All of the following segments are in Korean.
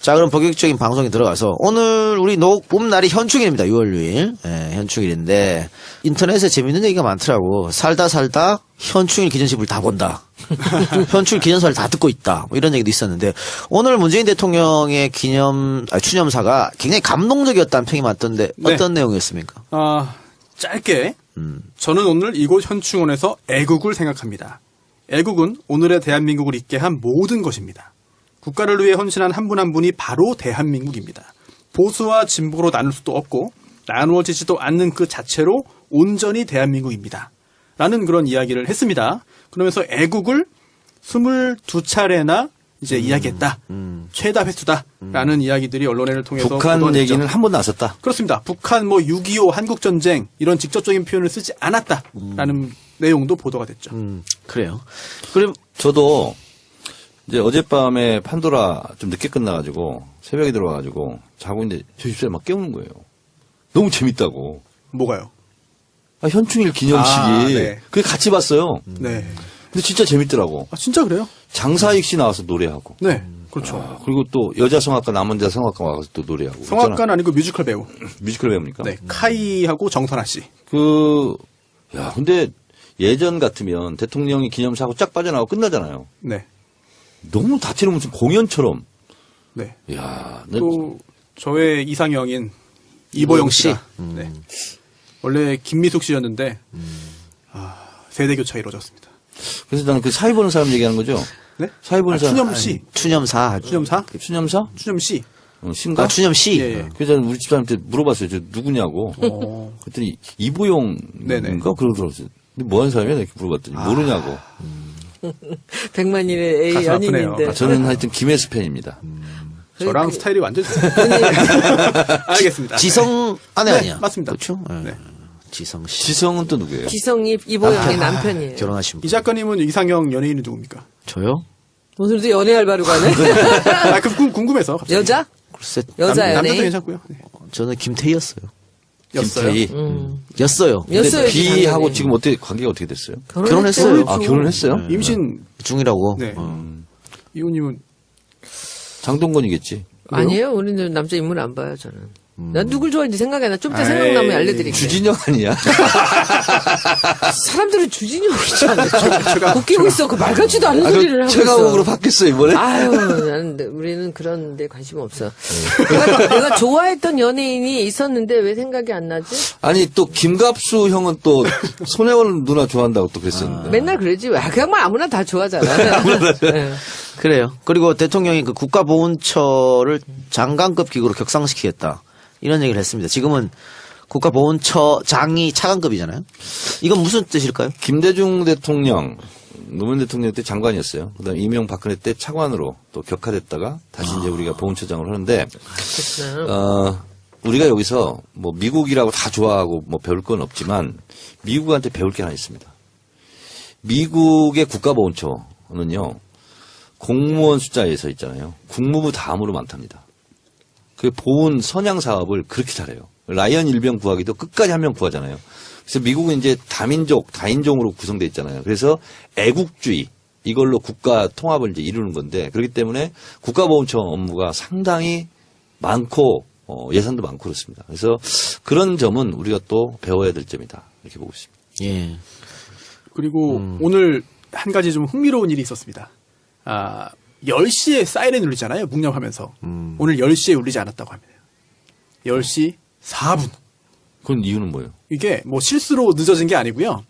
자, 그럼 본격적인 방송에 들어가서 오늘 우리 녹음 날이 현충일입니다. 6월 6일. 예, 현충일인데 인터넷에 재밌는 얘기가 많더라고. 살다 현충일 기념식을 다 본다. 현충일 기념사를 다 듣고 있다. 뭐 이런 얘기도 있었는데 오늘 문재인 대통령의 추념사가 굉장히 감동적이었다는 평이 많던데 네. 어떤 내용이었습니까? 짧게 저는 오늘 이곳 현충원에서 애국을 생각합니다. 애국은 오늘의 대한민국을 있게 한 모든 것입니다. 국가를 위해 헌신한 한 분 한 분이 바로 대한민국입니다. 보수와 진보로 나눌 수도 없고 나누어지지도 않는 그 자체로 온전히 대한민국입니다. 라는 그런 이야기를 했습니다. 그러면서 애국을 22차례나 이제 이야기했다. 최다 횟수다. 라는 이야기들이 언론을 통해서 북한 보도가 됐죠. 얘기는 한 번도 안 썼다. 그렇습니다. 북한 6.25 한국전쟁 이런 직접적인 표현을 쓰지 않았다라는 내용도 보도가 됐죠. 그래요. 그럼 저도 이제 어젯밤에 판도라 좀 늦게 끝나가지고 새벽에 들어와가지고 자고 있는데 저 집사람이 막 깨우는 거예요. 너무 재밌다고. 뭐가요? 현충일 기념식이. 네. 그게 같이 봤어요. 네. 근데 진짜 재밌더라고. 진짜 그래요? 장사익 씨 나와서 노래하고. 네. 그렇죠. 그리고 또 여자 성악가 남자 성악가 와서 또 노래하고. 성악가는 아니고 뮤지컬 배우. 뮤지컬 배우입니까? 네. 카이하고 정선아 씨. 근데 예전 같으면 대통령이 기념사하고 쫙 빠져나가고 끝나잖아요. 네. 너무 다채로운 무슨 공연처럼. 네. 야, 또 저의 이상형인 이보영 씨가 네. 원래 김미숙 씨였는데 세대 교체가 이루어졌습니다. 그래서 나는 그 사회 보는 사람 얘기하는 거죠. 네? 사회 보는 사람. 추념 씨. 추념사. 추념사? 추념사? 추념 씨. 신가? 추념 씨. 예, 예. 그래서 우리 집사람한테 물어봤어요. 저 누구냐고. 그랬더니 이보영인가 그러더라고요. 근데 뭐 하는 사람이야? 이렇게 물어봤더니 모르냐고. 백만일의 A 가슴 아프네요. 연인인데. 저는 하여튼 김혜수 팬입니다. 저랑 스타일이 완전 알겠습니다. 지성 아내 네, 아니야? 맞습니다. 그렇죠? 네. 지성 씨. 지성은 또 누구예요? 기성이 이보영의 남편이에요. 결혼하신 분. 이 작가님은 이상형 연예인은 누굽니까? 저요? 오늘도 연애 알바로 가네. 그럼 궁금해서. 갑자기. 여자? 글쎄, 여자 남자도 연예인? 괜찮고요. 네. 저는 김태희였어요. 였어요. 김태희. 였어요. 였어요. 비하고 지금 관계가 어떻게 됐어요? 결혼했어요. 아, 결혼했어요? 임신 중이라고. 네. 이호님은 장동건이겠지. 아니에요. 우리는 남자 인물 안 봐요, 저는. 난 누굴 좋아하는지 생각이 안 나. 좀 이따 생각나면 알려드릴게요. 주진영 아니야? 사람들은 주진영이잖아. 웃기고 있어. 그 말 같지도 않은 소리를 하고 있어. 최강욱으로 바뀌었어, 이번에? 아유, 우리는 그런 데 관심 없어. 내가 좋아했던 연예인이 있었는데 왜 생각이 안 나지? 아니, 또, 김갑수 형은 또, 손혜원 누나 좋아한다고 또 그랬었는데. 맨날 그러지. 그냥 뭐 아무나 다 좋아하잖아. 네. 그래요. 그리고 대통령이 그 국가보훈처를 장관급 기구로 격상시키겠다. 이런 얘기를 했습니다. 지금은 국가보훈처장이 차관급이잖아요. 이건 무슨 뜻일까요? 김대중 대통령, 노무현 대통령 때 장관이었어요. 그 다음에 이명박근혜 때 차관으로 또 격하됐다가 다시 이제 우리가 보훈처장을 하는데, 우리가 여기서 뭐 미국이라고 다 좋아하고 뭐 배울 건 없지만 미국한테 배울 게 하나 있습니다. 미국의 국가보훈처는요, 공무원 숫자에 서 있잖아요. 국무부 다음으로 많답니다. 그 보훈 선양 사업을 그렇게 잘해요. 라이언 일병 구하기도 끝까지 한 명 구하잖아요. 그래서 미국은 이제 다민족, 다인종으로 구성되어 있잖아요. 그래서 애국주의 이걸로 국가 통합을 이제 이루는 건데 그렇기 때문에 국가보훈처 업무가 상당히 많고 예산도 많고 그렇습니다. 그래서 그런 점은 우리가 또 배워야 될 점이다 이렇게 보고 있습니다. 예. 그리고 오늘 한 가지 좀 흥미로운 일이 있었습니다. 10시에 사이렌 울리잖아요. 묵념하면서. 오늘 10시에 울리지 않았다고 합니다. 10시 4분. 그건 이유는 뭐예요? 이게 뭐 실수로 늦어진 게 아니고요.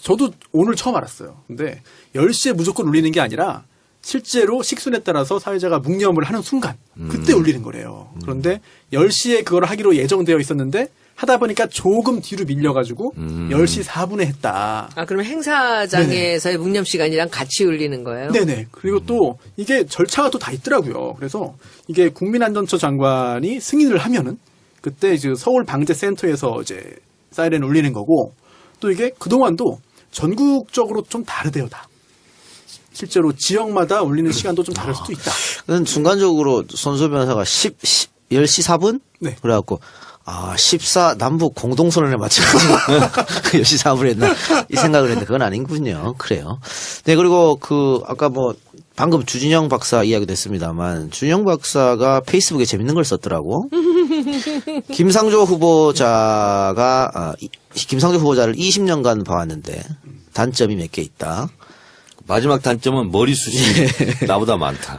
저도 오늘 처음 알았어요. 근데 10시에 무조건 울리는 게 아니라 실제로 식순에 따라서 사회자가 묵념을 하는 순간 그때 울리는 거래요. 그런데 10시에 그걸 하기로 예정되어 있었는데 하다 보니까 조금 뒤로 밀려가지고 10시 4분에 했다. 그러면 행사장에서의 묵념 시간이랑 같이 울리는 거예요? 네네. 그리고 또 이게 절차가 또 다 있더라고요. 그래서 이게 국민안전처 장관이 승인을 하면은 그때 이제 서울방재센터에서 이제 사이렌 울리는 거고 또 이게 그동안도 전국적으로 좀 다르대요, 다. 실제로 지역마다 울리는 시간도 좀 다를 수도 있다. 그건 순간적으로 손수 변호사가 10시 4분? 네. 그래갖고 14 남북 공동선언에 맞춰가지고 역시 사업을 했나 이 생각을 했는데 그건 아닌군요. 그래요. 네, 그리고 아까 방금 주진영 박사 이야기도 했습니다만 주진영 박사가 페이스북에 재밌는 걸 썼더라고. 김상조 후보자를 20년간 봐왔는데 단점이 몇 개 있다. 마지막 단점은 머리숱이 나보다 많다.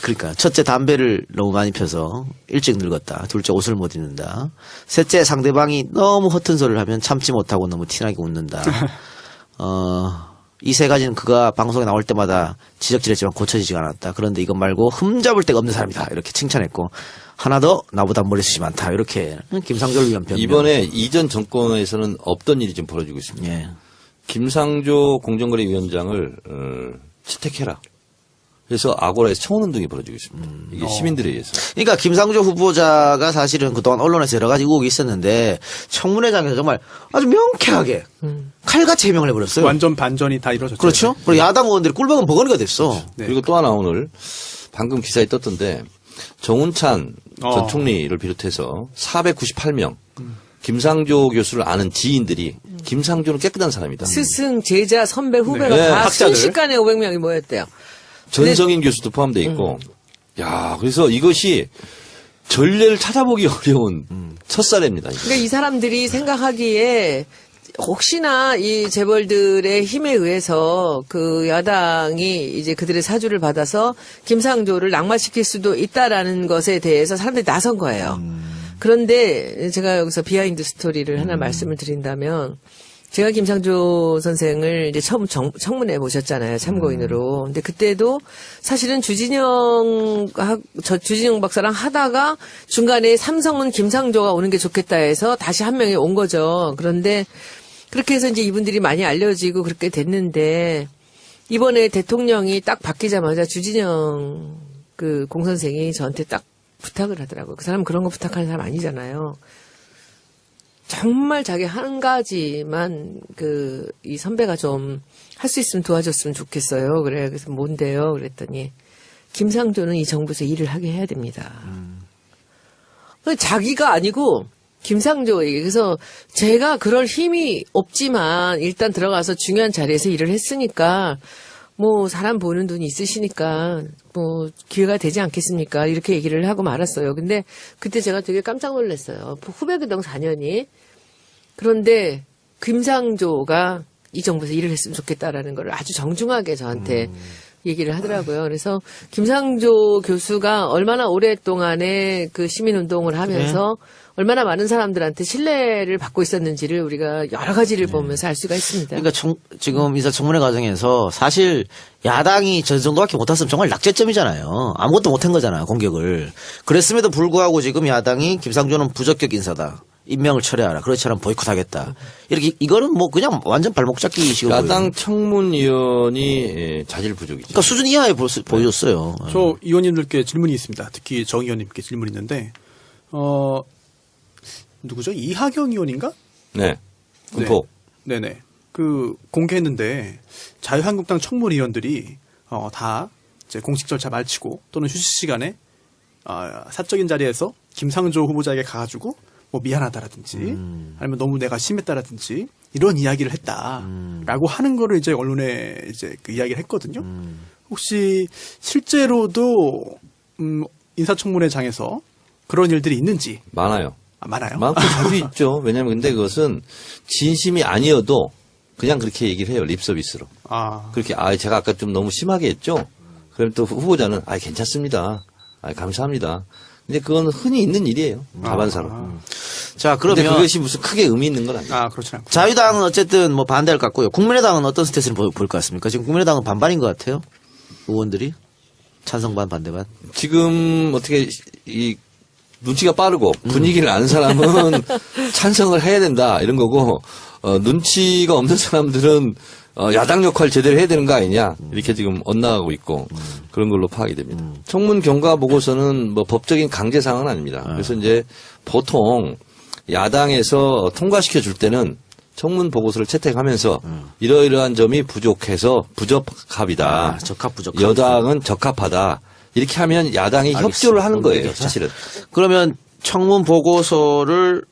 그러니까 첫째 담배를 너무 많이 펴서 일찍 늙었다. 둘째 옷을 못 입는다. 셋째 상대방이 너무 허튼 소리를 하면 참지 못하고 너무 티나게 웃는다. 이 세 가지는 그가 방송에 나올 때마다 지적질했지만 고쳐지지가 않았다. 그런데 이것 말고 흠잡을 데가 없는 사람이다. 이렇게 칭찬했고 하나 더 나보다 머리숱이 많다. 이렇게 김상조를 위한 변명. 이번에 이전 정권에서는 없던 일이 지금 벌어지고 있습니다. 예. 김상조 공정거래위원장을 채택해라. 그래서 아고라에서 청원운동이 벌어지고 있습니다. 이게 시민들에 의해서. 그러니까 김상조 후보자가 사실은 그동안 언론에서 여러 가지 의혹이 있었는데 청문회장에서 정말 아주 명쾌하게 칼같이 해명을 해버렸어요. 완전 반전이 다 이루어졌죠. 그렇죠. 그리고 야당 의원들이 꿀벅은 버거니가 됐어. 네. 그리고 또 하나 오늘 방금 기사에 떴던데 정운찬 전 총리를 비롯해서 498명 김상조 교수를 아는 지인들이 김상조는 깨끗한 사람이다. 스승, 제자, 선배, 후배가 네, 다 학자들. 순식간에 500명이 모였대요. 전성인 교수도 포함되어 있고. 야, 그래서 이것이 전례를 찾아보기 어려운 첫사례입니다. 그러니까 이 사람들이 생각하기에 혹시나 이 재벌들의 힘에 의해서 그 야당이 이제 그들의 사주를 받아서 김상조를 낙마시킬 수도 있다라는 것에 대해서 사람들이 나선 거예요. 그런데 제가 여기서 비하인드 스토리를 하나 말씀을 드린다면 제가 김상조 선생을 이제 처음 청문회 모셨잖아요. 참고인으로. 근데 그때도 사실은 주진영 박사랑 하다가 중간에 삼성은 김상조가 오는 게 좋겠다 해서 다시 한 명이 온 거죠. 그런데 그렇게 해서 이제 이분들이 많이 알려지고 그렇게 됐는데 이번에 대통령이 딱 바뀌자마자 주진영 공 선생이 저한테 딱 부탁을 하더라고요. 그 사람은 그런 거 부탁하는 사람 아니잖아요. 정말 자기 한 가지만 이 선배가 좀 할 수 있으면 도와줬으면 좋겠어요. 그래서 뭔데요? 그랬더니 김상조는 이 정부에서 일을 하게 해야 됩니다. 자기가 아니고 김상조에게. 그래서 제가 그럴 힘이 없지만 일단 들어가서 중요한 자리에서 일을 했으니까 사람 보는 눈이 있으시니까 기회가 되지 않겠습니까? 이렇게 얘기를 하고 말았어요. 근데 그때 제가 되게 깜짝 놀랐어요. 후배거든 4년이. 그런데 김상조가 이 정부에서 일을 했으면 좋겠다라는 걸 아주 정중하게 저한테 얘기를 하더라고요. 그래서 김상조 교수가 얼마나 오랫동안에 그 시민운동을 하면서 얼마나 많은 사람들한테 신뢰를 받고 있었는지를 우리가 여러 가지를 보면서 알 수가 있습니다. 그러니까 지금 인사청문회 과정에서 사실 야당이 저 정도밖에 못했으면 정말 낙제점이잖아요. 아무것도 못한 거잖아요. 공격을. 그랬음에도 불구하고 지금 야당이 김상조는 부적격 인사다. 임명을 철회하라. 그렇지 않으면 보이콧하겠다. 이렇게 이거는 그냥 완전 발목 잡기식으로 야당 청문위원이 자질 부족이죠. 그러니까 수준 이하에 보여줬어요. 저 의원님들께 질문이 있습니다. 특히 정 의원님께 질문이 있는데 누구죠? 이하경 의원인가? 네. 군포. 네. 네네. 공개했는데 자유한국당 청문위원들이 다 이제 공식 절차 마치고 또는 휴식 시간에 사적인 자리에서 김상조 후보자에게 가가지고 미안하다라든지 아니면 너무 내가 심했다라든지 이런 이야기를 했다라고 하는 거를 이제 언론에 이제 이야기를 했거든요. 혹시 실제로도 인사청문회장에서 그런 일들이 있는지 많아요. 많아요? 많고 자주 있죠. 왜냐하면 근데 그것은 진심이 아니어도 그냥 그렇게 얘기를 해요. 립서비스로. 그렇게 제가 아까 좀 너무 심하게 했죠. 그럼 또 후보자는 괜찮습니다. 감사합니다. 근데 그건 흔히 있는 일이에요. 자반사로. 자, 그런데 그러면 그것이 무슨 크게 의미 있는 건 아니에요. 그렇지 않고. 자유당은 어쨌든 반대할 것 같고요. 국민의당은 어떤 스탠스를 보일 것 같습니까? 지금 국민의당은 반반인 것 같아요. 의원들이 찬성 반 반대 반. 지금 어떻게 눈치가 빠르고 분위기를 아는 사람은 찬성을 해야 된다 이런 거고 눈치가 없는 사람들은 야당 역할 제대로 해야 되는 거 아니냐 이렇게 지금 엇나가고 있고 그런 걸로 파악이 됩니다. 청문 경과 보고서는 법적인 강제 사항은 아닙니다. 그래서 이제 보통 야당에서 통과시켜 줄 때는 청문 보고서를 채택하면서 이러이러한 점이 부족해서 부적합이다. 적합 부적합. 여당은 적합하다. 이렇게 하면 야당이 알겠습니다. 협조를 하는 거예요, 사실은. 그러면 청문 보고서를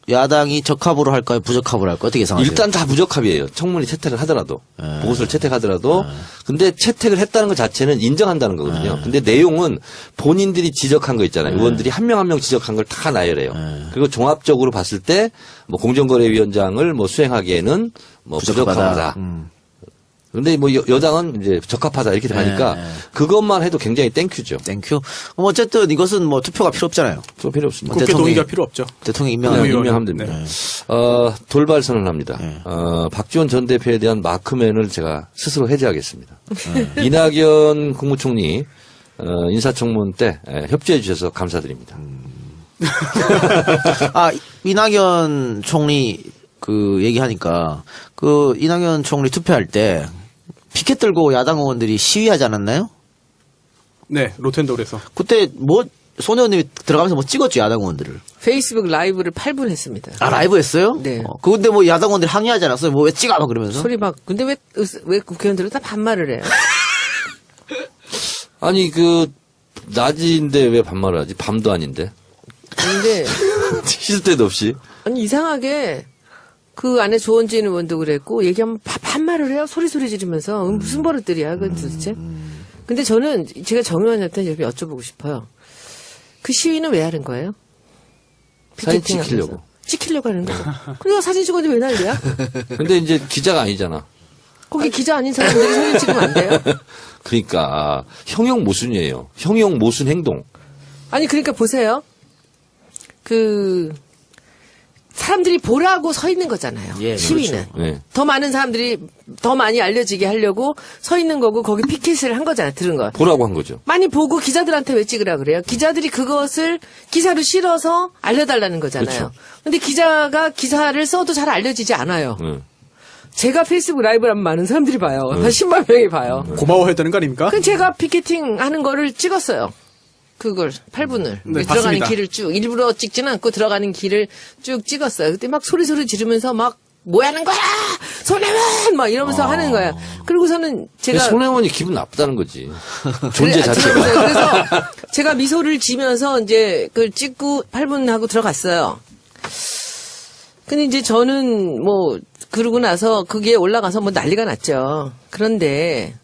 야당이 적합으로 할까요? 부적합으로 할까요? 어떻게 예상하세요? 일단 다 부적합이에요. 청문이 채택을 하더라도. 보고서를 채택하더라도. 근데 채택을 했다는 것 자체는 인정한다는 거거든요. 근데 내용은 본인들이 지적한 거 있잖아요. 의원들이 한 명 한 명 지적한 걸 다 나열해요. 그리고 종합적으로 봤을 때 뭐 공정거래위원장을 뭐 수행하기에는 뭐 부적합하다. 근데 뭐 여당은 이제 적합하다 이렇게 하니까 그것만 해도 굉장히 땡큐죠. 땡큐. 그럼 어쨌든 이것은 뭐 투표가 필요 없잖아요. 또 필요 없습니다. 국회 대통령이- 동의가 필요 없죠. 대통령 그냥 임명하는 임명하면 됩니다. 네. 돌발 선언합니다. 박지원 전 대표에 대한 마크맨을 제가 스스로 해제하겠습니다. 이낙연 국무총리 인사청문 때 협조해 주셔서 감사드립니다. 아, 이낙연 총리 그 얘기하니까 그 이낙연 총리 투표할 때 피켓 들고 야당 의원들이 시위하지 않았나요? 네, 로텐도르에서. 그때 뭐 손 의원님이 들어가면서 뭐 찍었죠, 야당 의원들을. 페이스북 라이브를 8분 했습니다. 아, 라이브 했어요? 네. 근데 뭐 야당 의원들이 항의하지 않았어요? 뭐 왜 찍어? 막 그러면서. 소리 막 근데 왜 국회의원들은 다 반말을 해요? 아니 그 낮인데 왜 반말을 하지? 밤도 아닌데. 근데 쉴 때도 없이. 아니 이상하게 그 안에 조원진 의원도 그랬고 얘기하면 반말을 해요. 소리 지르면서 무슨 버릇들이야 그건 도대체. 근데 저는 제가 정 의원한테 여쭤보고 싶어요. 그 시위는 왜 하는 거예요? 사진 피켓팅 찍히려고. 하면서. 찍히려고 하는 거죠. 그리고 사진 찍었는데 왜 난리야? 근데 이제 기자가 아니잖아. 거기 기자 아닌 사람들이 사진 찍으면 안 돼요? 그러니까 형용 모순이에요. 형용 모순 행동. 아니 그러니까 보세요. 그 사람들이 보라고 서 있는 거잖아요. 예, 시위는. 그렇죠. 네. 더 많은 사람들이 더 많이 알려지게 하려고 서 있는 거고 거기 피켓을 한 거잖아요. 들은 거. 보라고 한 거죠. 많이 보고 기자들한테 왜 찍으라 그래요? 기자들이 그것을 기사로 실어서 알려달라는 거잖아요. 그렇죠. 근데 기자가 기사를 써도 잘 알려지지 않아요. 네. 제가 페이스북 라이브를 하면 많은 사람들이 봐요. 한 10만 명이 봐요. 고마워해야 되는 거 아닙니까? 그 제가 피켓팅 하는 거를 찍었어요. 그걸 8분을 네, 들어가는 봤습니다. 길을 쭉 일부러 찍지는 않고 들어가는 길을 쭉 찍었어요. 그때 막 소리 지르면서 막 뭐 하는 거야 손혜원 막 이러면서 하는 거야. 그리고서는 제가 손혜원이 기분 나쁘다는 거지. 존재 자체가. 그래서 제가 미소를 지면서 이제 그걸 찍고 8분 하고 들어갔어요. 근데 이제 저는 뭐 그러고 나서 그게 올라가서 뭐 난리가 났죠. 그런데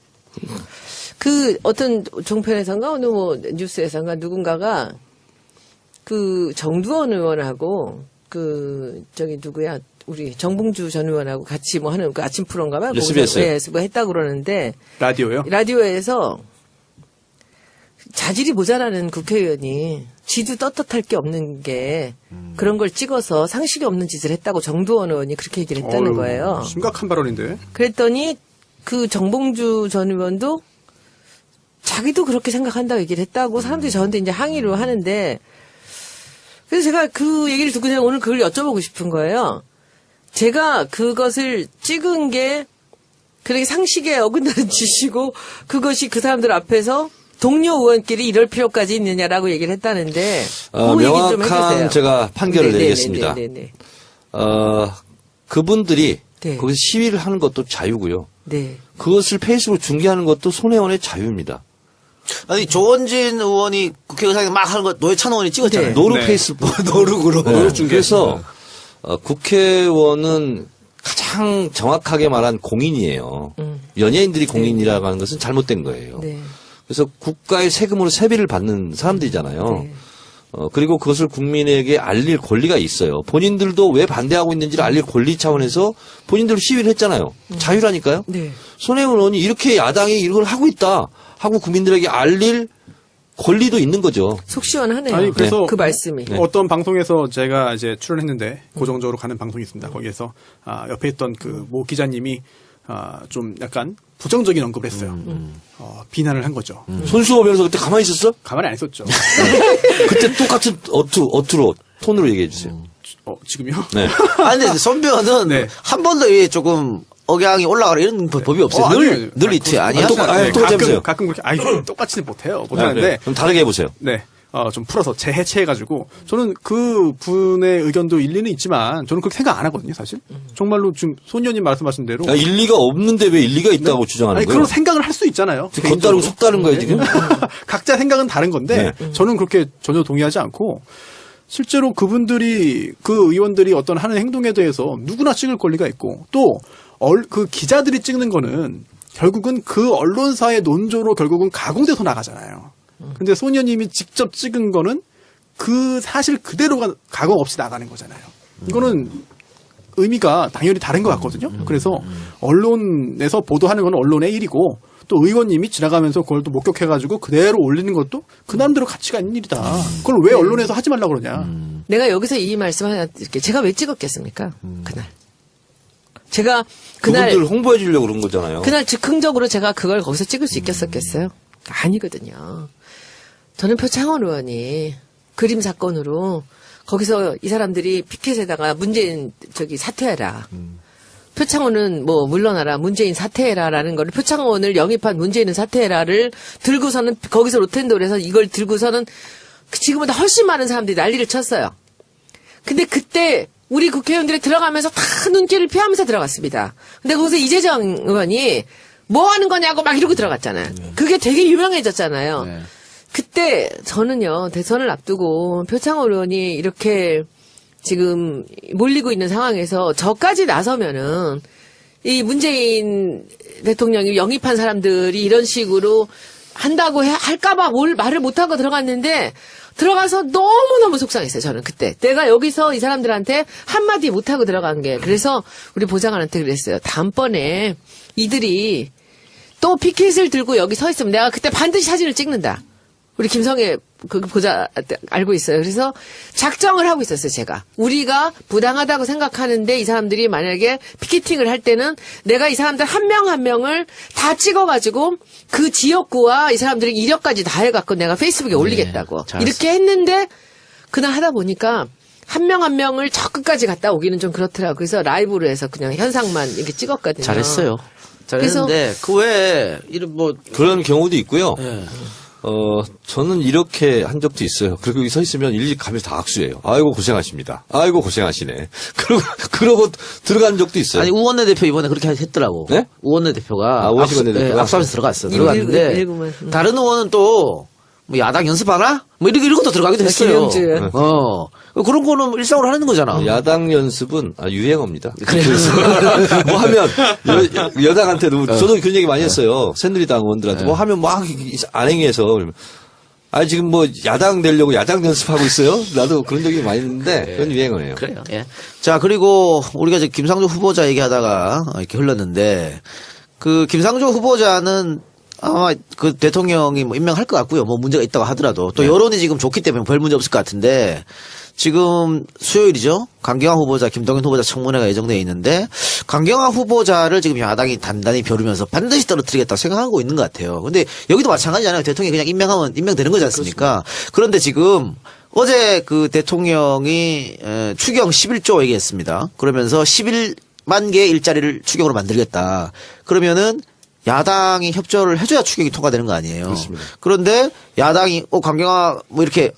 그 어떤 종편에선가 어느 뭐 뉴스에선가 누군가가 그 정두원 의원하고 그 저기 누구야 우리 정봉주 전 의원하고 같이 뭐 하는 그 아침 프로인가 봐요. SBS. 뭐 했다고 그러는데 라디오요? 라디오에서 자질이 모자라는 국회의원이 지도 떳떳할 게 없는 게 그런 걸 찍어서 상식이 없는 짓을 했다고 정두원 의원이 그렇게 얘기를 했다는 어휴, 거예요. 심각한 발언인데. 그랬더니 그 정봉주 전 의원도 자기도 그렇게 생각한다고 얘기를 했다고 사람들이 저한테 이제 항의를 하는데 그래서 제가 그 얘기를 듣고 제가 오늘 그걸 여쭤보고 싶은 거예요. 제가 그것을 찍은 게 그렇게 상식에 어긋나는 짓이고 그것이 그 사람들 앞에서 동료 의원끼리 이럴 필요까지 있느냐라고 얘기를 했다는데 그 얘기 좀 명확한 해주세요. 제가 판결을 네네네네네. 내리겠습니다. 그분들이 네. 거기서 시위를 하는 것도 자유고요. 네. 그것을 페이스북으로 중계하는 것도 손혜원의 자유입니다. 아니, 조원진 의원이 국회의사에 막 하는 거 노회찬 의원이 찍었잖아요. 네. 노루 네. 페이스북. 노룩으로. 네. 그래서 국회의원은 가장 정확하게 말한 공인이에요. 연예인들이 공인이라고 하는 것은 잘못된 거예요. 네. 그래서 국가의 세금으로 세비를 받는 사람들이잖아요. 네. 그리고 그것을 국민에게 알릴 권리가 있어요. 본인들도 왜 반대하고 있는지를 알릴 권리 차원에서 본인들도 시위를 했잖아요. 자유라니까요. 네. 손혜원 의원이 이렇게 야당이 이걸 하고 있다 하고 국민들에게 알릴 권리도 있는 거죠. 속 시원하네요. 아니, 그래서 그 말씀이. 어떤 방송에서 제가 이제 출연했는데 고정적으로 가는 방송이 있습니다. 거기에서 옆에 있던 그 모 기자님이 좀 약간 부정적인 언급을 했어요. 비난을 한 거죠. 손수호 변호사 그때 가만히 있었어? 가만히 안 있었죠. 그때 똑같은 어투로 톤으로 얘기해 주세요. 지금요? 네. 아니, 근데 손변은 네. 한 번도 조금 억양이 올라가라 이런 법이 없어요. 아니요. 늘 리트에 아니야? 똑같- 똑같이 해보세요. 가끔 그렇게 똑같이는 못해요. 네, 못하는데 네. 그럼 다르게 해보세요. 네. 좀 풀어서 재해체해가지고 저는 그 분의 의견도 일리는 있지만 저는 그렇게 생각 안 하거든요, 사실. 정말로 지금 손 의원님 말씀하신 대로. 야, 일리가 없는데 왜 일리가 있다고 주장하는 아니, 거예요? 그런 생각을 할 수 있잖아요. 겉다르고 속다른 거예요, 지금? 각자 생각은 다른 건데 네. 저는 그렇게 전혀 동의하지 않고 실제로 그분들이 그 의원들이 어떤 하는 행동에 대해서 누구나 찍을 권리가 있고 또 그 기자들이 찍는 거는 결국은 그 언론사의 논조로 결국은 가공돼서 나가잖아요. 근데 소녀님이 직접 찍은 거는 그 사실 그대로가 가공 없이 나가는 거잖아요. 이거는 의미가 당연히 다른 것 같거든요. 그래서 언론에서 보도하는 건 언론의 일이고 또 의원님이 지나가면서 그걸 또 목격해가지고 그대로 올리는 것도 그 나름대로 가치가 있는 일이다. 그걸 왜 언론에서 하지 말라고 그러냐. 내가 여기서 이 말씀 하나 드릴게. 제가 왜 찍었겠습니까? 그날. 제가 그날 그분들 홍보해 주려고 그런 거잖아요. 그날 즉흥적으로 제가 그걸 거기서 찍을 수 있겠었겠어요? 아니거든요. 저는 표창원 의원이 그림 사건으로 거기서 이 사람들이 피켓에다가 문재인 사퇴해라. 표창원은 뭐 물러나라. 문재인 사퇴해라라는 거를 표창원을 영입한 문재인은 사퇴해라를 들고서는 거기서 로텐돌에서 이걸 들고서는 지금보다 훨씬 많은 사람들이 난리를 쳤어요. 근데 그때 우리 국회의원들이 들어가면서 다 눈길을 피하면서 들어갔습니다. 근데 거기서 이재정 의원이 뭐 하는 거냐고 막 이러고 들어갔잖아요. 그게 되게 유명해졌잖아요. 네. 그때 저는요, 대선을 앞두고 표창원 의원이 이렇게 지금 몰리고 있는 상황에서 저까지 나서면은 이 문재인 대통령이 영입한 사람들이 이런 식으로 한다고 할까봐 말을 못하고 들어갔는데 들어가서 너무너무 속상했어요, 저는 그때. 내가 여기서 이 사람들한테 한마디 못하고 들어간 게. 그래서 우리 보좌관한테 그랬어요. 다음번에 이들이 또 피켓을 들고 여기 서 있으면 내가 그때 반드시 사진을 찍는다. 우리 김성애 그 보좌 알고 있어요. 그래서 작정을 하고 있었어요, 제가. 우리가 부당하다고 생각하는데 이 사람들이 만약에 피켓팅을 할 때는 내가 이 사람들 한 명 한 명을 다 찍어가지고 그 지역구와 이 사람들의 이력까지 다 해갖고 내가 페이스북에 올리겠다고. 잘했어. 이렇게 했는데 그날 하다 보니까 한 명 한 명을 저 끝까지 갔다 오기는 좀 그렇더라고요. 그래서 라이브로 해서 그냥 현상만 이렇게 찍었거든요. 잘했어요. 잘했는데 그 외에 이런 뭐 그런 경우도 있고요. 예. 저는 이렇게 한 적도 있어요. 그리고 여기 서 있으면 일일이 가면서 다 악수해요. 아이고, 고생하십니다. 아이고, 고생하시네. 그러고 들어간 적도 있어요. 아니 우원내 대표 이번에 그렇게 했더라고. 네? 우원내 대표가 우원식 원내대표가? 악수하면서 들어갔어. 일부, 들어갔는데 일부만. 다른 의원은 또 뭐 야당 연습하나? 뭐 이런 것도 들어가기도 했어요. 김영주. 그런 거는 일상으로 하는 거잖아. 야당 연습은 유행어입니다. 그래서 뭐 하면 여당한테도 저도 그런 얘기 많이 했어요. 새누리당 의원들한테 뭐 하면 막 안행해서 지금 뭐 야당 되려고 야당 연습하고 있어요? 나도 그런 적이 많이 있는데 그건 유행어예요. 그래요. 예. 자, 그리고 우리가 이제 김상조 후보자 얘기하다가 이렇게 흘렀는데 그 김상조 후보자는 아마 그 대통령이 뭐 임명할 것 같고요. 뭐 문제가 있다고 하더라도 또 여론이 지금 좋기 때문에 별 문제 없을 것 같은데 지금 수요일이죠. 강경화 후보자, 김동연 후보자 청문회가 예정되어 있는데 강경화 후보자를 지금 야당이 단단히 벼르면서 반드시 떨어뜨리겠다고 생각하고 있는 것 같아요. 근데 여기도 마찬가지잖아요. 대통령이 그냥 임명하면 임명되는 거지 않습니까? 그런데 지금 어제 그 대통령이 추경 11조 얘기했습니다. 그러면서 11만 개의 일자리를 추경으로 만들겠다. 그러면은 야당이 협조를 해줘야 추경이 통과되는 거 아니에요. 그렇습니다. 그런데 야당이 강경화 뭐 이렇게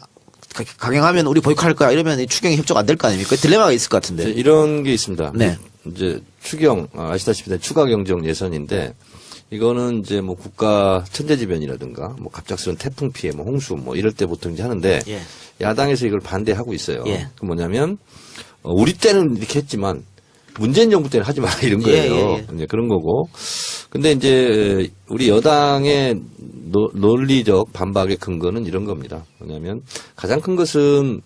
강행하면 우리 보이콧할 거야 이러면 이 추경이 협조가 안 될 거 아닙니까? 딜레마가 있을 것 같은데. 이런 게 있습니다. 네. 이제 추경 아시다시피 추가 경정 예산인데 이거는 이제 뭐 국가 천재지변이라든가 뭐 갑작스러운 태풍 피해, 뭐 홍수 뭐 이럴 때 보통 이제 하는데 예. 야당에서 이걸 반대하고 있어요. 예. 그 뭐냐면 우리 때는 이렇게 했지만 문재인 정부 때는 하지 마라 이런 거예요. 예. 이제 그런 거고. 근데 이제 우리 여당의 논리적 반박의 근거는 이런 겁니다. 뭐냐면 가장 큰 것은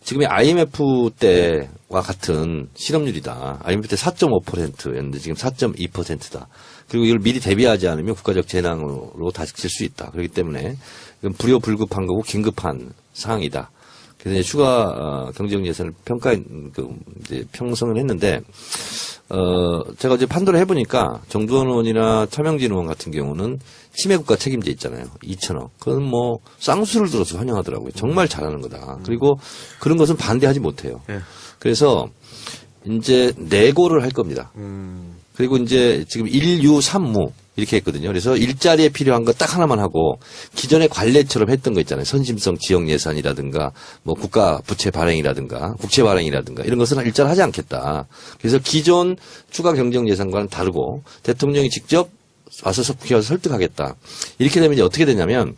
지금의 IMF 때와 같은 실업률이다. IMF 때 4.5%였는데 지금 4.2%다. 그리고 이걸 미리 대비하지 않으면 국가적 재난으로 다sil 수 있다. 그렇기 때문에 이건 불효불급한 거고 긴급한 사항이다. 그래서 이제 추가 경정 예산을 이제 평성을 했는데 제가 이제 판도를 해보니까 정두원 의원이나 차명진 의원 같은 경우는 치매국가 책임제 있잖아요. 2,000억. 그건 뭐 쌍수를 들어서 환영하더라고요. 정말 잘하는 거다. 그리고 그런 것은 반대하지 못해요. 그래서 이제 내고를 할 겁니다. 그리고 이제 지금 1유 3무 이렇게 했거든요. 그래서 일자리에 필요한 거 딱 하나만 하고 기존의 관례처럼 했던 거 있잖아요. 선심성 지역 예산이라든가 뭐 국가 부채 발행이라든가 국채 발행이라든가 이런 것은 일자를 하지 않겠다. 그래서 기존 추가 경정 예산과는 다르고 대통령이 직접 와서 국회에 와서 설득하겠다. 이렇게 되면 이제 어떻게 되냐면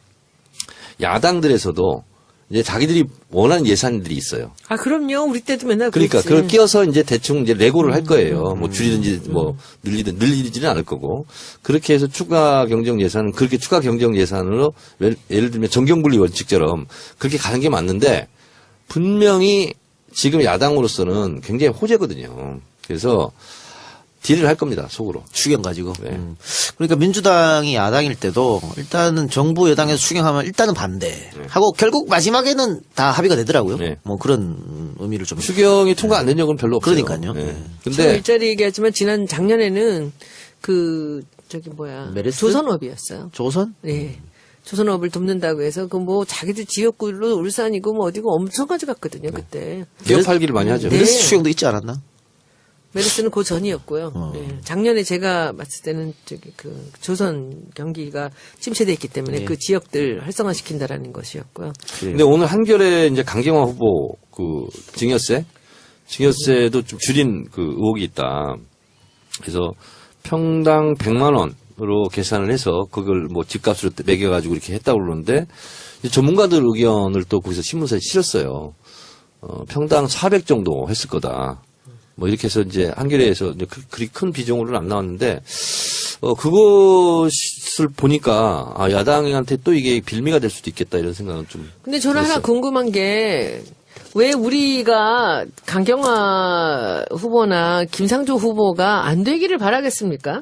야당들에서도 이제 자기들이 원하는 예산들이 있어요. 아, 그럼요. 우리 때도 맨날 그러니까 그랬지. 그걸 끼워서 이제 대충 이제 레고를 할 거예요. 뭐 줄이든지 뭐 늘리지는 않을 거고. 그렇게 해서 추가 경정 예산은 그렇게 추가 경정 예산으로 예를 들면 정경분리 원칙처럼 그렇게 가는 게 맞는데 분명히 지금 야당으로서는 굉장히 호재거든요. 그래서 딜을 할 겁니다. 속으로. 추경 가지고. 네. 그러니까 민주당이 야당일 때도 일단은 정부 여당에서 추경하면 일단은 반대하고 결국 마지막에는 다 합의가 되더라고요. 네. 뭐 그런 의미를 좀. 추경이 통과 안 된 적은 별로 없어요. 그러니까요. 네. 네. 저 근데 일자리 얘기하지만 작년에는 메르스? 조선업이었어요. 조선? 네. 조선업을 돕는다고 해서 그 뭐 자기들 지역구로 울산이고 뭐 어디고 엄청 가져갔거든요, 그때. 기업 팔기를 많이 하죠. 네. 메르스 추경도 있지 않았나? 메르스는 그 전이었고요. 네. 작년에 제가 봤을 때는 그 조선 경기가 침체됐기 때문에 네. 그 지역들 활성화시킨다라는 것이었고요. 근데 오늘 한겨레 이제 강경화 후보 그 증여세도 좀 줄인 그 의혹이 있다. 그래서 평당 100만 원으로 계산을 해서 그걸 뭐 집값으로 매겨가지고 이렇게 했다고 그러는데 이제 전문가들 의견을 또 거기서 신문사에 실었어요. 평당 400 정도 했을 거다. 뭐 이렇게 해서 이제 한겨레에서 이제 그리 큰 비중으로는 안 나왔는데 그것을 보니까 아, 야당한테 또 이게 빌미가 될 수도 있겠다 이런 생각은 좀. 근데 저는 하나 들었어요. 궁금한 게 왜 우리가 강경화 후보나 김상조 후보가 안 되기를 바라겠습니까?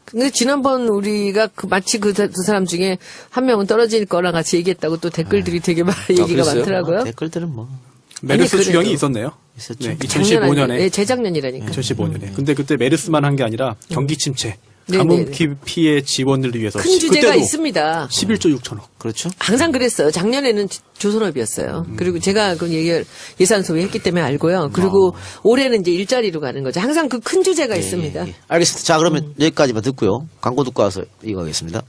근데 지난번 우리가 마치 그 두 사람 중에 한 명은 떨어질 거랑 같이 얘기했다고 또 댓글들이 되게 얘기가 그랬어요? 많더라고요. 댓글들은 뭐 메르스 아니, 추경이 그래도. 있었네요. 있었죠. 네, 작년 2015년에. 네, 재작년이라니까. 2015년에. 근데 그때 메르스만 한 게 아니라 경기 침체, 네, 가뭄 네, 피해 지원을 위해서 큰 주제가 그때도 있습니다. 11조 6천억. 그렇죠. 항상 그랬어요. 작년에는 조선업이었어요. 그리고 제가 그 예산 소위했기 때문에 알고요. 그리고 올해는 이제 일자리로 가는 거죠. 항상 그 큰 주제가 있습니다. 예. 알겠습니다. 자, 그러면 여기까지만 듣고요. 광고 듣고 와서 이거하겠습니다.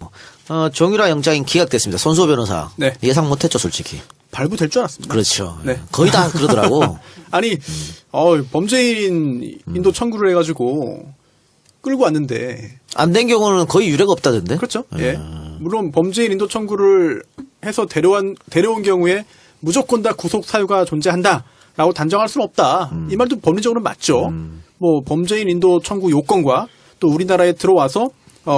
정유라 영장이 기각됐습니다. 손수호 변호사. 네. 예상 못했죠, 솔직히. 발부될 줄 알았습니다. 그렇죠. 네. 거의 다 그러더라고. 아니, 범죄인 인도 청구를 해가지고 끌고 왔는데. 안 된 경우는 거의 유례가 없다던데. 그렇죠. 예. 물론 범죄인 인도 청구를 해서 데려온 경우에 무조건 다 구속 사유가 존재한다라고 단정할 수는 없다. 이 말도 법리적으로는 맞죠. 뭐 범죄인 인도 청구 요건과 또 우리나라에 들어와서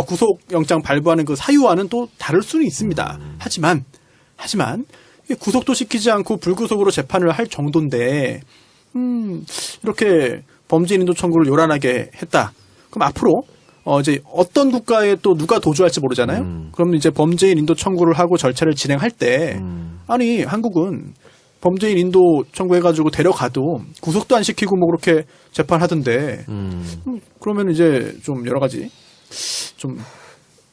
구속 영장 발부하는 그 사유와는 또 다를 수는 있습니다. 하지만 구속도 시키지 않고 불구속으로 재판을 할 정도인데 이렇게 범죄인 인도 청구를 요란하게 했다. 그럼 앞으로 이제 어떤 국가에 또 누가 도주할지 모르잖아요. 그럼 이제 범죄인 인도 청구를 하고 절차를 진행할 때 아니 한국은 범죄인 인도 청구해가지고 데려가도 구속도 안 시키고 뭐 그렇게 재판하던데 그러면 이제 좀 여러 가지 좀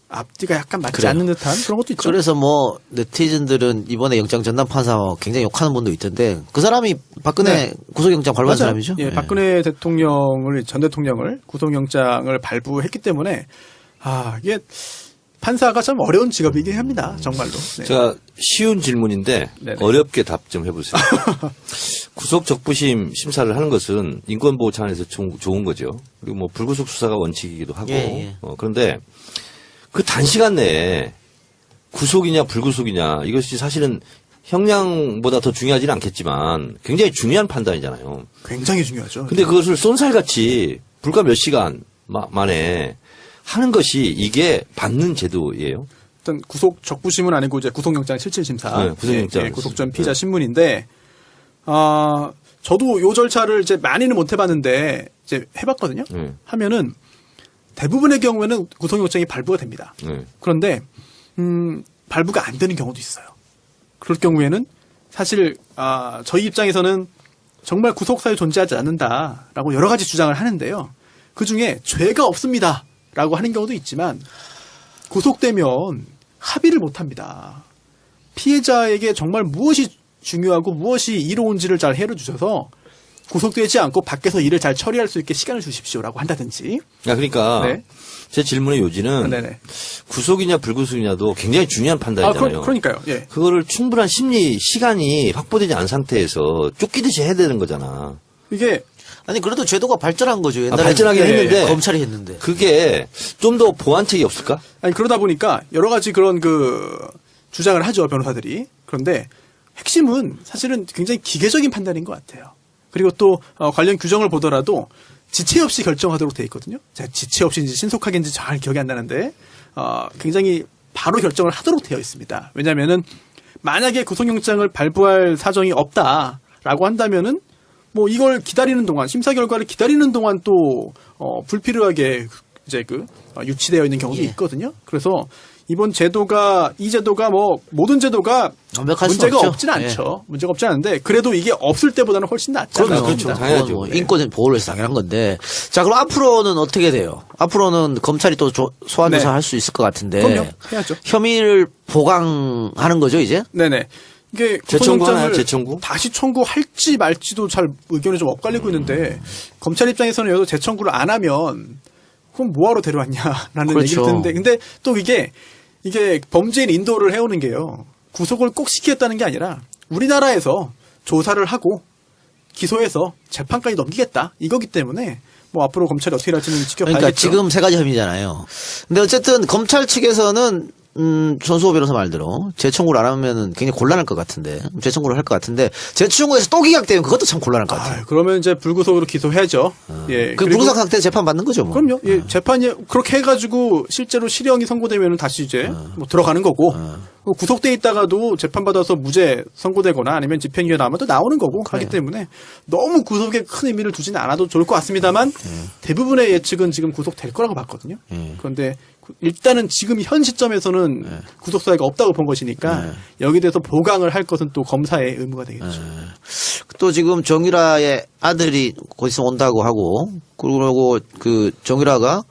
앞뒤가 약간 맞지 그래요. 않는 듯한 그런 것도 있죠. 그래서 뭐 네티즌들은 이번에 영장 전담 판사 굉장히 욕하는 분도 있던데 그 사람이 박근혜 네. 구속영장 발부한 맞아요. 사람이죠. 예, 네. 박근혜 전 대통령을 구속영장을 발부했기 때문에 이게 판사가 참 어려운 직업이긴 합니다. 정말로. 네. 제가 쉬운 질문인데 네네. 어렵게 답 좀 해보세요. 구속 적부심 심사를 하는 것은 인권보호 차원에서 좋은 거죠. 그리고 뭐 불구속 수사가 원칙이기도 하고. 예, 예. 그런데 그 단시간 내에 구속이냐 불구속이냐 이것이 사실은 형량보다 더 중요하지는 않겠지만 굉장히 중요한 판단이잖아요. 굉장히 중요하죠. 근데 그것을 쏜살같이 불과 몇 시간 만에 하는 것이 이게 받는 제도예요. 일단 구속 적부심은 아니고 이제 구속영장 실질심사. 네, 구속영장. 구속 전 피의자 신문인데 저도 요 절차를 이제 많이는 못 해봤는데 이제 해봤거든요. 하면은 대부분의 경우에는 구속영장이 발부가 됩니다. 그런데 발부가 안 되는 경우도 있어요. 그럴 경우에는 사실 저희 입장에서는 정말 구속사유 존재하지 않는다라고 여러 가지 주장을 하는데요. 그중에 죄가 없습니다라고 하는 경우도 있지만 구속되면 합의를 못합니다. 피해자에게 정말 무엇이 중요하고 무엇이 이로운지를 잘 헤아려주셔서 구속되지 않고 밖에서 일을 잘 처리할 수 있게 시간을 주십시오라고 한다든지. 그러니까 네. 제 질문의 요지는 네네. 구속이냐 불구속이냐도 굉장히 중요한 판단이잖아요. 그러니까요. 예. 그거를 충분한 심리 시간이 확보되지 않은 상태에서 쫓기듯이 해야 되는 거잖아. 이게 아니 그래도 제도가 발전한 거죠. 옛날에 발전하긴 했는데 검찰이 했는데. 그게 좀 더 보완책이 없을까? 아니 그러다 보니까 여러 가지 그런 그 주장을 하죠 변호사들이. 그런데 핵심은 사실은 굉장히 기계적인 판단인 것 같아요. 그리고 또 관련 규정을 보더라도 지체 없이 결정하도록 돼 있거든요. 제가 지체 없이인지 신속하게인지 잘 기억이 안 나는데 굉장히 바로 결정을 하도록 되어 있습니다. 왜냐하면은 만약에 구속영장을 발부할 사정이 없다라고 한다면은 뭐 이걸 기다리는 동안 심사 결과를 기다리는 동안 또 불필요하게 이제 유치되어 있는 경우도 예. 있거든요. 그래서 이번 제도가 이 제도가 뭐 모든 제도가 완벽할 수는 문제가 없죠. 없진 않죠. 문제가 없진 않은데 그래도 이게 없을 때보다는 훨씬 낫지 않나 그럼요. 싶습니다. 당연하죠. 그건 뭐 인권 보호를 위해서 당연한 건데. 자, 그럼 앞으로는 어떻게 돼요? 앞으로는 검찰이 또 소환 네. 조사할 수 있을 것 같은데. 그럼요. 해야죠. 혐의를 보강하는 거죠, 이제? 네네. 이게 재청구하나요? 구속영장을 재청구? 다시 청구할지 말지도 잘 의견이 좀 엇갈리고 있는데 검찰 입장에서는 여기서 재청구를 안 하면 그럼 뭐하러 데려왔냐라는 그렇죠. 얘기를 듣는데 근데 또 이게 범죄인 인도를 해오는 게요. 구속을 꼭 시키겠다는 게 아니라 우리나라에서 조사를 하고 기소해서 재판까지 넘기겠다 이거기 때문에 뭐 앞으로 검찰이 어떻게 할지는 지켜봐야겠죠. 그러니까 지금 세 가지 혐의잖아요. 근데 어쨌든 검찰 측에서는 손수호 변호사 말대로 재청구를 안 하면은 굉장히 곤란할 것 같은데 재청구를 할 것 같은데 재청구에서 또 기각되면 그것도 참 곤란할 것 같아요. 그러면 이제 불구속으로 기소해야죠. 예. 그 그리고 불구속 상태 재판 받는 거죠, 뭐. 그럼요. 예, 재판이 그렇게 해가지고 실제로 실형이 선고되면 다시 이제 뭐 들어가는 거고 구속돼 있다가도 재판받아서 무죄 선고되거나 아니면 집행유예 나오면 또 나오는 거고 하기 때문에 너무 구속에 큰 의미를 두지는 않아도 좋을 것 같습니다만 대부분의 예측은 지금 구속될 거라고 봤거든요. 그런데 일단은 지금 현 시점에서는 구속 사유가 없다고 본 것이니까 여기에 대해서 보강을 할 것은 또 검사의 의무가 되겠죠. 또 지금 정유라의 아들이 곧 있으면 온다고 하고 그리고 그 정유라가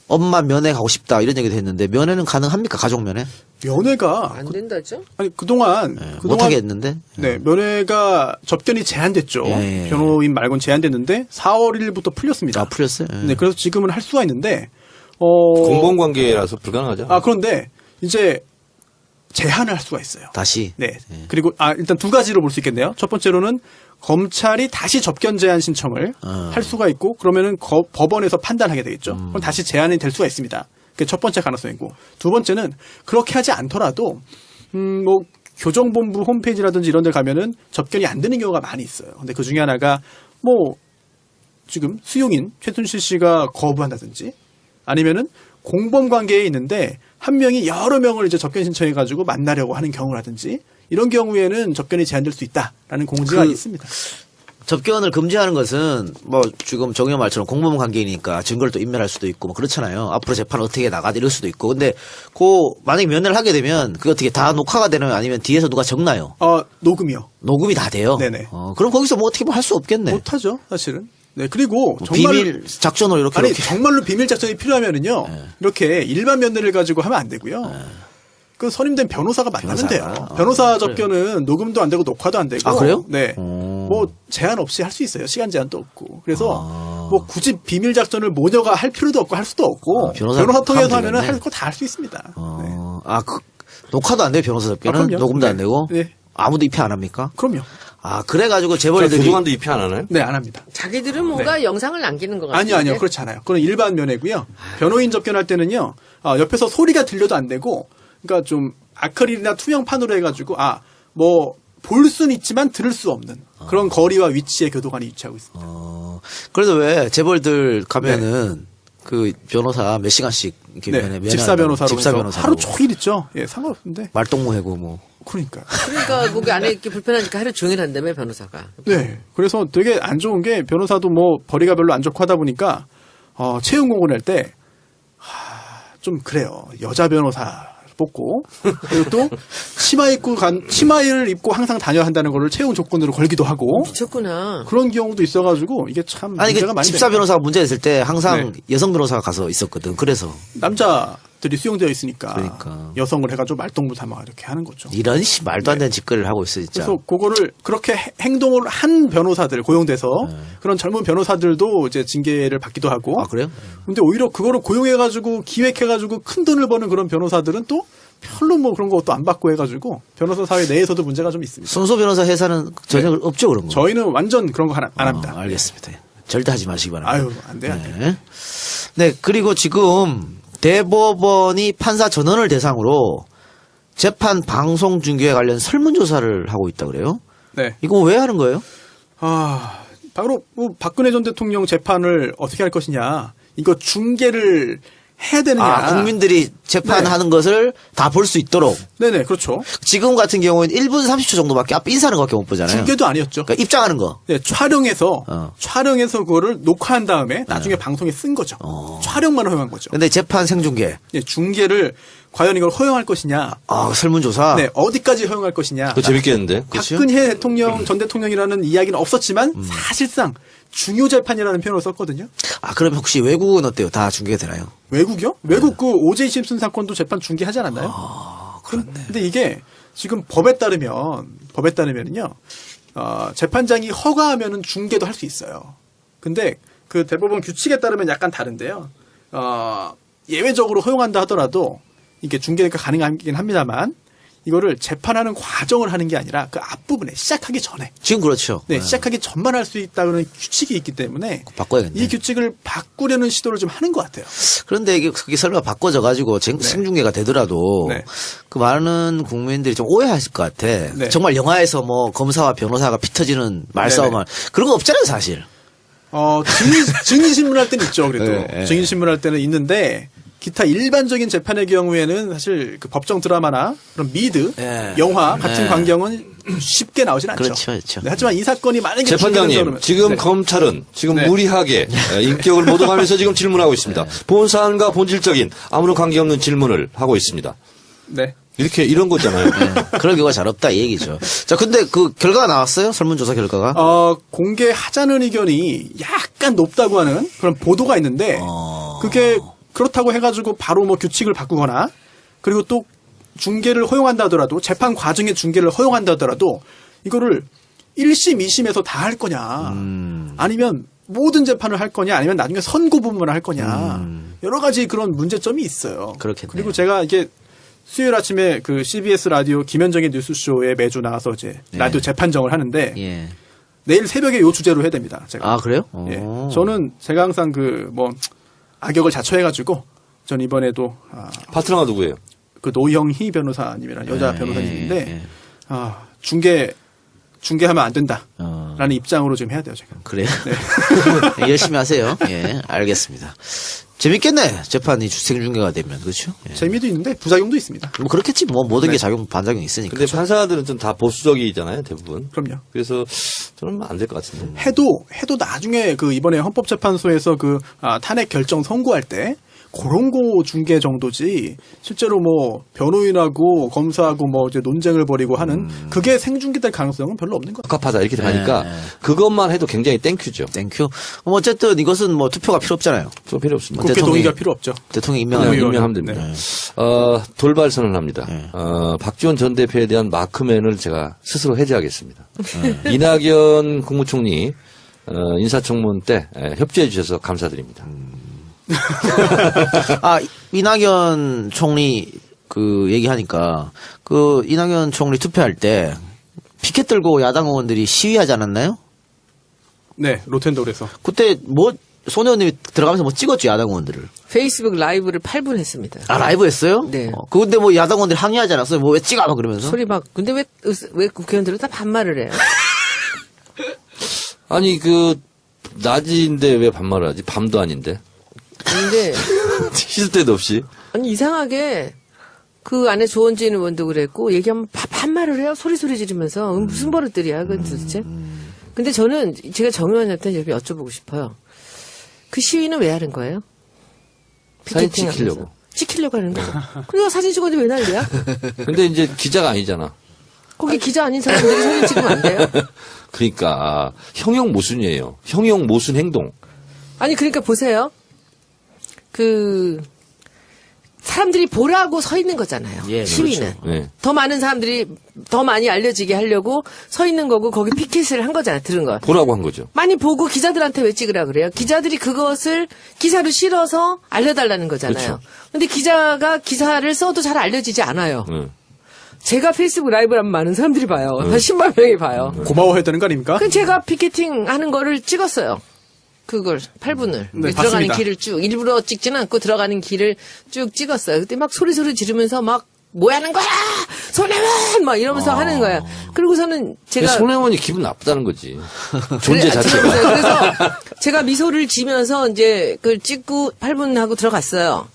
엄마 면회 가고 싶다 이런 얘기도 했는데 면회는 가능합니까? 가족 면회? 면회가 안 된다죠? 아니 그동안 못하게 했는데. 네, 면회가 접견이 제한됐죠. 예, 예. 변호인 말고는 제한됐는데 4월 1일부터 풀렸습니다. 아, 풀렸어요? 예. 네, 그래서 지금은 할 수가 있는데 공범관계라서 불가능하죠. 그런데 이제 제한을 할 수가 있어요. 다시. 네. 그리고 일단 두 가지로 볼 수 있겠네요. 첫 번째로는 검찰이 다시 접견 제한 신청을 할 수가 있고 그러면은 법원에서 판단하게 되겠죠. 그럼 다시 제한이 될 수가 있습니다. 그게 첫 번째 가능성이고 두 번째는 그렇게 하지 않더라도 뭐 교정본부 홈페이지라든지 이런 데 가면은 접견이 안 되는 경우가 많이 있어요. 근데 그 중에 하나가 뭐 지금 수용인 최순실 씨가 거부한다든지 아니면은 공범 관계에 있는데 한 명이 여러 명을 이제 접견 신청해가지고 만나려고 하는 경우라든지 이런 경우에는 접견이 제한될 수 있다라는 공지가 있습니다. 접견을 금지하는 것은 뭐 지금 정의원 말처럼 공범 관계이니까 증거를 또 인멸할 수도 있고 뭐 그렇잖아요. 앞으로 재판 어떻게 나가다 이럴 수도 있고. 근데 만약에 면회를 하게 되면 그게 어떻게 다 녹화가 되나요? 아니면 뒤에서 누가 적나요? 녹음이요. 녹음이 다 돼요? 네네. 그럼 거기서 뭐 어떻게 뭐 할 수 없겠네. 못하죠, 사실은. 네, 그리고 뭐 정말 비밀 작전으로 이렇게. 정말로 비밀 작전이 필요하면은요. 이렇게 일반 면회를 가지고 하면 안 되고요. 그 선임된 변호사가 만나면 돼요. 변호사 접견은 녹음도 안 되고 녹화도 안 되고. 아, 그래요? 네. 뭐 제한 없이 할 수 있어요. 시간 제한도 없고. 그래서 뭐 굳이 비밀 작전을 모녀가 할 필요도 없고 할 수도 없고. 변호사 통해서 하면 하면은 되겠네. 할 거 다 할 수 있습니다. 네. 녹화도 안 돼요, 변호사 접견은? 그럼요. 녹음도 안 네. 되고? 네. 아무도 입회 안 합니까? 그럼요. 그래가지고 재벌들이. 그동안도 입회 안 하나요? 네, 안 합니다. 자기들은 뭔가 영상을 남기는 것 같아요. 아니요. 그렇지 않아요. 그건 일반 면회고요. 변호인 접견할 때는요. 옆에서 소리가 들려도 안 되고 그러니까 좀 아크릴이나 투명판으로 해가지고 뭐 볼 수는 있지만 들을 수 없는 그런 거리와 위치에 교도관이 위치하고 있습니다. 그래서 왜 재벌들 가면은 그 변호사 몇 시간씩 이렇게 네, 집사 변호사로 집사 해서 변호사 하루 종일 있죠. 예, 상관없는데. 말동무 해고 뭐. 그러니까. 그러니까 거기 안에 있기 불편하니까 하루 종일 한다며 변호사가. 네. 그래서 되게 안 좋은 게 변호사도 뭐 벌이가 별로 안 좋고 하다 보니까 채용 공고낼 때 좀 그래요. 여자 변호사 뽑고 그리고 또 치마를 입고 항상 다녀야 한다는 거를 채용 조건으로 걸기도 하고 미쳤구나. 그런 경우도 있어가지고 이게 참 문제가 많이 집사 돼요. 변호사가 문제 있을 때 항상 여성 변호사가 가서 있었거든. 그래서 남자들이 수용되어 있으니까 그러니까. 여성을 해가지고 말동무 삼아 이렇게 하는 거죠. 이런 말도 안 되는 짓거리를 하고 있어 진짜. 그래서 그거를 그렇게 행동을 한 변호사들 고용돼서 그런 젊은 변호사들도 이제 징계를 받기도 하고. 그래요? 근데 오히려 그거를 고용해가지고 기획해가지고 큰 돈을 버는 그런 변호사들은 또 별로 뭐 그런 것도 안 받고 해가지고 변호사 사회 내에서도 문제가 좀 있습니다. 손소 변호사 회사는 전혀 없죠 그런 거. 저희는 완전 그런 거 안 합니다. 알겠습니다. 절대 하지 마시기 바랍니다. 아유, 안 돼, 안 돼. 네. 네, 그리고 지금 대법원이 판사 전원을 대상으로 재판 방송 중계에 관련 설문조사를 하고 있다 그래요? 네. 이거 왜 하는 거예요? 바로 뭐 박근혜 전 대통령 재판을 어떻게 할 것이냐. 이거 중계를 해야 되느냐. 국민들이 재판하는 것을 다 볼 수 있도록. 네네, 그렇죠. 지금 같은 경우에는 1분 30초 정도밖에 앞 인사하는 것밖에 못 보잖아요. 중계도 아니었죠. 그러니까 입장하는 거. 네, 촬영해서 그거를 녹화한 다음에 나중에 네. 방송에 쓴 거죠. 촬영만 허용한 거죠. 근데 재판 생중계. 네, 중계를 과연 이걸 허용할 것이냐. 설문조사. 네, 어디까지 허용할 것이냐. 그거 재밌겠는데? 박근혜 대통령, 전 대통령이라는 이야기는 없었지만 사실상 중요 재판이라는 표현을 썼거든요. 그럼 혹시 외국은 어때요? 다 중계가 되나요? 외국이요? 외국 그 오제이 심슨 사건도 재판 중계하지 않았나요? 그렇네. 근데 이게 지금 법에 따르면은요, 재판장이 허가하면은 중계도 할 수 있어요. 근데 그 대법원 규칙에 따르면 약간 다른데요. 예외적으로 허용한다 하더라도 이게 중계가 가능하긴 합니다만 이거를 재판하는 과정을 하는 게 아니라 그 앞부분에 시작하기 전에. 지금 그렇죠. 네, 시작하기 전만 할 수 있다는 규칙이 있기 때문에 바꿔야겠네. 이 규칙을 바꾸려는 시도를 좀 하는 것 같아요. 그런데 이게 그게 설마 바꿔져가지고 생중계가 되더라도 네. 그 많은 국민들이 좀 오해하실 것 같아. 네. 정말 영화에서 뭐 검사와 변호사가 피 터지는 말싸움을 그런 거 없잖아요, 사실. 증인신문할 때는 있죠, 그래도. 네. 증인신문할 때는 있는데, 기타 일반적인 재판의 경우에는 사실 그 법정 드라마나 그런 미드, 네. 영화 같은 네. 광경은 쉽게 나오진 않죠. 그렇죠. 네, 하지만 이 사건이 만약에 재판장님, 중계된다면- 지금 네. 검찰은 지금 네. 무리하게 인격을 모독하면서 지금 질문하고 있습니다. 본 사안과 본질적인 아무런 관계없는 질문을 하고 있습니다. 네. 이런 거잖아요. 그런 경우가 잘 없다 이 얘기죠. 자, 근데 그 결과가 나왔어요? 설문조사 결과가? 공개하자는 의견이 약간 높다고 하는 그런 보도가 있는데, 그게 그렇다고 해가지고 바로 뭐 규칙을 바꾸거나, 그리고 또 중계를 허용한다 하더라도, 재판 과정에 중계를 허용한다 하더라도, 이거를 1심, 2심에서 다 할 거냐, 아니면 모든 재판을 할 거냐, 아니면 나중에 선고 부분을 할 거냐, 여러 가지 그런 문제점이 있어요. 그렇겠네요. 그리고 제가 이게 수요일 아침에 그 CBS 라디오 김현정의 뉴스쇼에 매주 나와서 이제 라디오 재판정을 하는데, 예. 내일 새벽에 요 주제로 해야 됩니다. 제가. 그래요? 예. 저는 제가 항상 악역을 자처해가지고, 전 이번에도, 파트너가 누구예요? 그 노형희 변호사님이라는 여자 예, 변호사님인데, 예. 중계하면 안 된다. 라는 입장으로 좀 해야 돼요, 제가. 그래요? 열심히 하세요. 예, 알겠습니다. 재밌겠네. 재판이 생중계가 되면. 그렇죠? 예. 재미도 있는데 부작용도 있습니다. 뭐 그렇겠지. 뭐 모든 네. 게 반작용이 있으니까. 근데 판사들은 좀 다 보수적이잖아요, 대부분. 그럼요. 그래서 저는 안 될 것 같은데. 해도 나중에 이번에 헌법재판소에서 탄핵 결정 선고할 때, 그런 거 중계 정도지, 실제로 뭐, 변호인하고 검사하고 뭐, 이제 논쟁을 벌이고 하는, 그게 생중계될 가능성은 별로 없는 것 같아요. 적합하다 이렇게 되니까 그것만 해도 굉장히 땡큐죠. 땡큐. 어쨌든 이것은 뭐 투표가 필요 없잖아요. 좀 필요 없습니다. 국회 대통령이- 동의가 필요 없죠. 대통령 그냥 임명하는 임명하면 됩니다. 네. 돌발 선언합니다. 네. 박지원 전 대표에 대한 마크맨을 제가 스스로 해제하겠습니다. 이낙연 국무총리 인사청문 때 협조해 주셔서 감사드립니다. 이낙연 총리 얘기하니까 이낙연 총리 투표할 때 피켓 들고 야당 의원들이 시위하지 않았나요? 네, 로텐도르에서. 그때 뭐 소녀님이 들어가면서 뭐 찍었죠, 야당 의원들을. 페이스북 라이브를 8분 했습니다. 라이브 했어요? 네. 근데 뭐 야당 의원들이 항의하지 않았어요? 뭐 왜 찍어? 막 그러면서. 소리 막, 근데 왜 국회의원들은 다 반말을 해요? 아니 낮인데 왜 반말을 하지? 밤도 아닌데. 근데, 쉴 때도 없이. 아니, 이상하게, 그 안에 조원진 의원도 그랬고, 얘기하면 반말을 해요? 소리 지르면서. 무슨 버릇들이야, 그건 도대체? 근데 저는 제가 정 의원한테 이렇게 여쭤보고 싶어요. 그 시위는 왜 하는 거예요? 사진 피켓팅 찍히려고. 하면서. 찍히려고 하는 거죠. 그리고 사진 찍었는데 왜 난리야? 근데 이제 기자가 아니잖아. 거기 기자 아닌 사람들이 사진 찍으면 안 돼요? 그러니까 형용 모순이에요. 형용 모순 행동. 아니, 그러니까 보세요. 사람들이 보라고 서 있는 거잖아요. 예, 시위는. 그렇죠. 네. 더 많은 사람들이 더 많이 알려지게 하려고 서 있는 거고 거기 피켓을 한 거잖아요. 들은 거. 보라고 한 거죠. 많이 보고 기자들한테 왜 찍으라 그래요? 기자들이 그것을 기사로 실어서 알려달라는 거잖아요. 그렇죠. 근데 기자가 기사를 써도 잘 알려지지 않아요. 네. 제가 페이스북 라이브를 하면 많은 사람들이 봐요. 한 10만 명이 봐요. 고마워해야 되는 거 아닙니까? 그럼 제가 피켓팅 하는 거를 찍었어요. 그걸 8분을 네, 들어가는 봤습니다. 길을 쭉 일부러 찍지는 않고 들어가는 길을 쭉 찍었어요. 그때 막 소리 지르면서 막 뭐 하는 거야? 손혜원! 막 이러면서 하는 거야. 그리고서는 제가. 손혜원이 기분 나쁘다는 거지. 존재 자체가. 그래서 제가 미소를 지면서 이제 그걸 찍고 8분 하고 들어갔어요.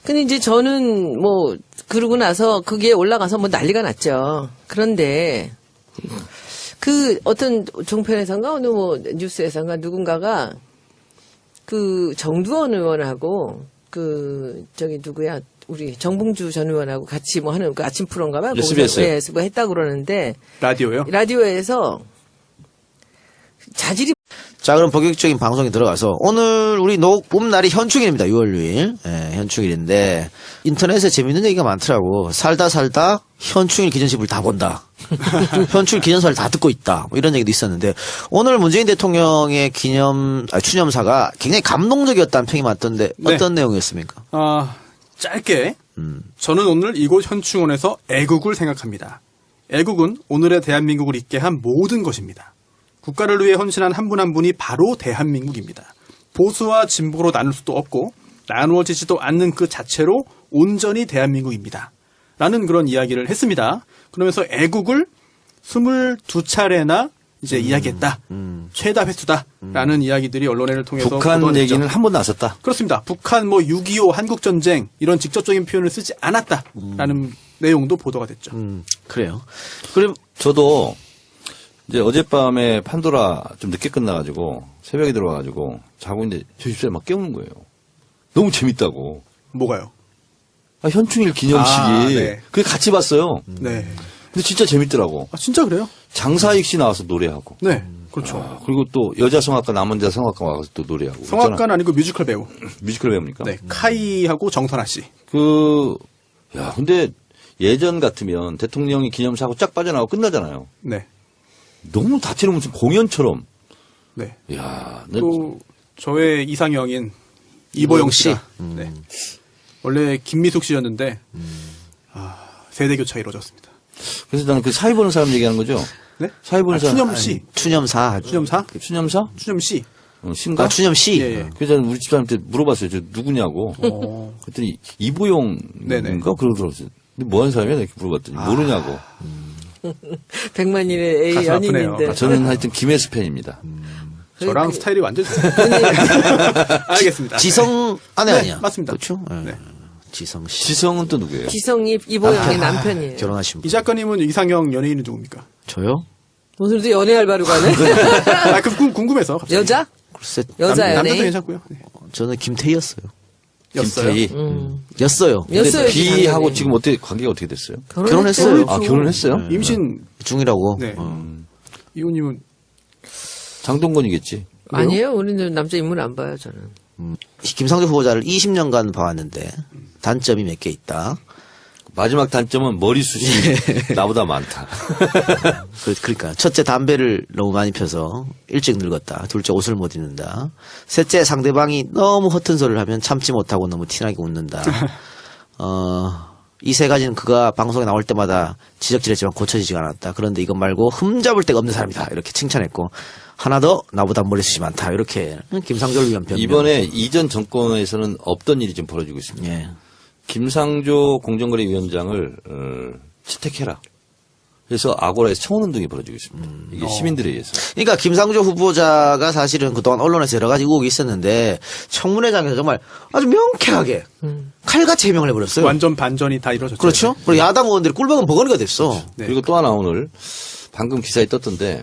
근데 이제 저는 뭐, 그러고 나서 그게 올라가서 뭐 난리가 났죠. 그런데 그 어떤 종편에선가 어느 뭐 뉴스에선가 누군가가 그 정두원 의원하고 그 저기 누구야 우리 정봉주 전 의원하고 같이 뭐 하는 그 아침 프로인가 봐. SBS. 예, 뭐 했다고 그러는데 라디오요? 라디오에서 자질이 자, 그럼 본격적인 방송에 들어가서 오늘 우리 녹음 날이 현충일입니다. 6월 6일. 예, 현충일인데 인터넷에 재밌는 얘기가 많더라고. 살다 현충일 기념식을 다 본다. 현충일 기념사를 다 듣고 있다. 뭐 이런 얘기도 있었는데 오늘 문재인 대통령의 추념사가 굉장히 감동적이었다는 평이 많던데 네. 어떤 내용이었습니까? 짧게. 저는 오늘 이곳 현충원에서 애국을 생각합니다. 애국은 오늘의 대한민국을 있게 한 모든 것입니다. 국가를 위해 헌신한 한 분 한 분이 바로 대한민국입니다. 보수와 진보로 나눌 수도 없고 나누어지지도 않는 그 자체로 온전히 대한민국입니다. 라는 그런 이야기를 했습니다. 그러면서 애국을 22차례나 이제 이야기했다. 최다 횟수다. 라는 이야기들이 언론을 통해서 북한 보도가 됐죠. 얘기는 한 번도 안 썼다. 그렇습니다. 북한 뭐 6.25 한국전쟁 이런 직접적인 표현을 쓰지 않았다라는 내용도 보도가 됐죠. 그래요. 그럼 저도 이제 어젯밤에 판도라 좀 늦게 끝나가지고 새벽에 들어와가지고 자고 있는데 저 집사람이 막 깨우는 거예요. 너무 재밌다고. 뭐가요? 현충일 기념식이. 네. 그게 같이 봤어요. 네. 근데 진짜 재밌더라고. 진짜 그래요? 장사익 씨 나와서 노래하고. 네. 그렇죠. 그리고 또 여자 성악가 남자 성악가 와서 또 노래하고. 성악가는 아니고 뮤지컬 배우. 뮤지컬 배우입니까? 네. 카이하고 정선아 씨. 근데 예전 같으면 대통령이 기념사하고 쫙 빠져나가고 끝나잖아요. 네. 너무 다치는 무슨 공연처럼. 네. 야, 또 저의 이상형인 이보영 씨. 네. 원래 김미숙 씨였는데 세대 교차가 이루어졌습니다. 그래서 나는 그 사회 보는 사람 얘기하는 거죠. 네? 사회 보는 사람. 추념 씨. 추념사. 추념사? 추념사? 추념 씨. 신가? 추념 씨. 예, 예. 그래서 우리 집사람한테 물어봤어요. 저 누구냐고. 그랬더니 이보영인가 네네. 그러더라고요. 근데 뭐 하는 사람이야? 이렇게 물어봤더니 모르냐고. 100만일의 A 가슴 아프네요. 연인인데. 저는 하여튼 김혜수 팬입니다. 저랑 스타일이 완전 알겠습니다. 지성 아내 네, 아니야? 맞습니다. 그렇죠? 예. 네. 지성 씨. 지성은 또 누구예요? 기성이 이보영의 남편이에요. 결혼하신 분. 이 작가님은 이상형 연예인이 누굽니까? 저요? 오늘도 연애 알바로 가네? 그 궁금해서. 갑자기. 여자? 글쎄, 여자 남자도 연예인? 괜찮고요. 네. 저는 김태희였어요. 였어요. 김태희. 였어요. 였어요. 비하고 지금 어떻게 관계가 어떻게 됐어요? 결혼했어요. 아 결혼했어요? 임신. 중이라고. 네. 이호님은 장동건이겠지. 아니에요. 우리는 남자 인물 안 봐요, 저는. 김상조 후보자를 20년간 봐왔는데 단점이 몇 개 있다. 마지막 단점은 머리숱이 나보다 많다. 그러니까 첫째 담배를 너무 많이 펴서 일찍 늙었다. 둘째 옷을 못 입는다. 셋째 상대방이 너무 허튼 소리를 하면 참지 못하고 너무 티나게 웃는다. 이 세 가지는 그가 방송에 나올 때마다 지적질했지만 고쳐지지가 않았다. 그런데 이것 말고 흠잡을 데가 없는 사람이다. 이렇게 칭찬했고 하나 더 나보다 머리숱이 많다. 이렇게 김상조를 위한 변명. 이번에 이전 정권에서는 없던 일이 좀 벌어지고 있습니다. 예. 김상조 공정거래위원장을 채택해라. 그래서 아고라에서 청원운동이 벌어지고 있습니다. 이게 시민들에 의해서. 그러니까 김상조 후보자가 사실은 그동안 언론에서 여러 가지 의혹이 있었는데 청문회장에서 정말 아주 명쾌하게 칼같이 해명을 해버렸어요. 완전 반전이 다 이루어졌죠. 그렇죠. 그리고 야당 의원들이 꿀벅은 버거니가 됐어. 네. 그리고 또 하나 오늘 방금 기사에 떴던데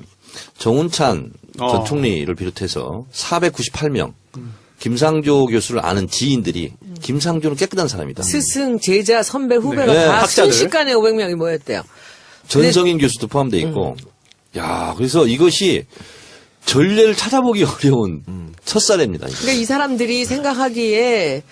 정운찬 전 총리를 비롯해서 498명 김상조 교수를 아는 지인들이 김상조는 깨끗한 사람이다. 스승, 제자, 선배, 후배가 네. 다 학자들. 순식간에 500명이 모였대요. 전성인 교수도 포함되어 있고. 야, 그래서 이것이 전례를 찾아보기 어려운 첫 사례입니다. 그러니까 이 사람들이 생각하기에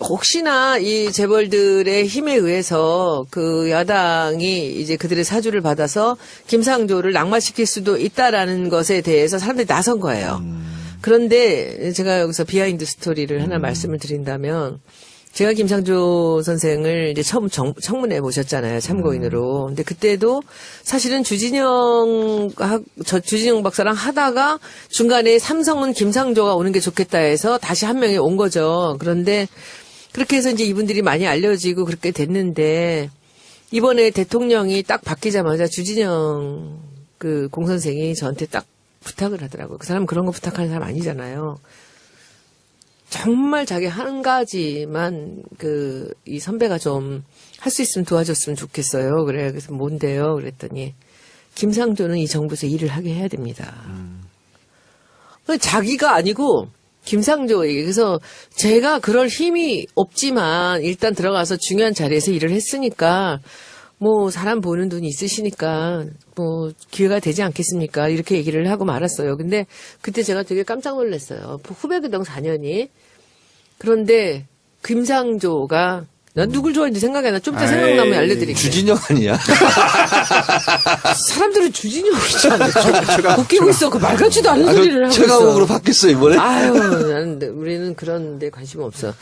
혹시나 이 재벌들의 힘에 의해서 그 야당이 이제 그들의 사주를 받아서 김상조를 낙마시킬 수도 있다라는 것에 대해서 사람들이 나선 거예요. 그런데 제가 여기서 비하인드 스토리를 하나 말씀을 드린다면 제가 김상조 선생을 이제 처음 청문회 모셨잖아요. 참고인으로. 근데 그때도 사실은 주진영 박사랑 하다가 중간에 삼성은 김상조가 오는 게 좋겠다 해서 다시 한 명이 온 거죠. 그런데 그렇게 해서 이제 이분들이 많이 알려지고 그렇게 됐는데 이번에 대통령이 딱 바뀌자마자 주진영 그 공선생이 저한테 딱 부탁을 하더라고요. 그 사람은 그런 거 부탁하는 사람 아니잖아요. 정말 자기 한 가지만 이 선배가 좀 할 수 있으면 도와줬으면 좋겠어요. 그래서 뭔데요? 그랬더니 김상조는 이 정부에서 일을 하게 해야 됩니다. 자기가 아니고 김상조에게. 그래서 제가 그럴 힘이 없지만 일단 들어가서 중요한 자리에서 일을 했으니까 뭐 사람 보는 눈이 있으시니까 뭐 기회가 되지 않겠습니까? 이렇게 얘기를 하고 말았어요. 근데 그때 제가 되게 깜짝 놀랐어요. 후배교동 4년이. 그런데 김상조가 난 누굴 좋아하는지 생각이 안 나. 좀 이따 생각나면 알려드릴게요. 주진영 아니야? 사람들은 주진영이지 않나. 웃기고 있어. 그 말 같지도 않은 소리를 하고 있어. 최강욱으로 바뀌었어 이번에? 아유, 우리는 그런 데 관심 없어.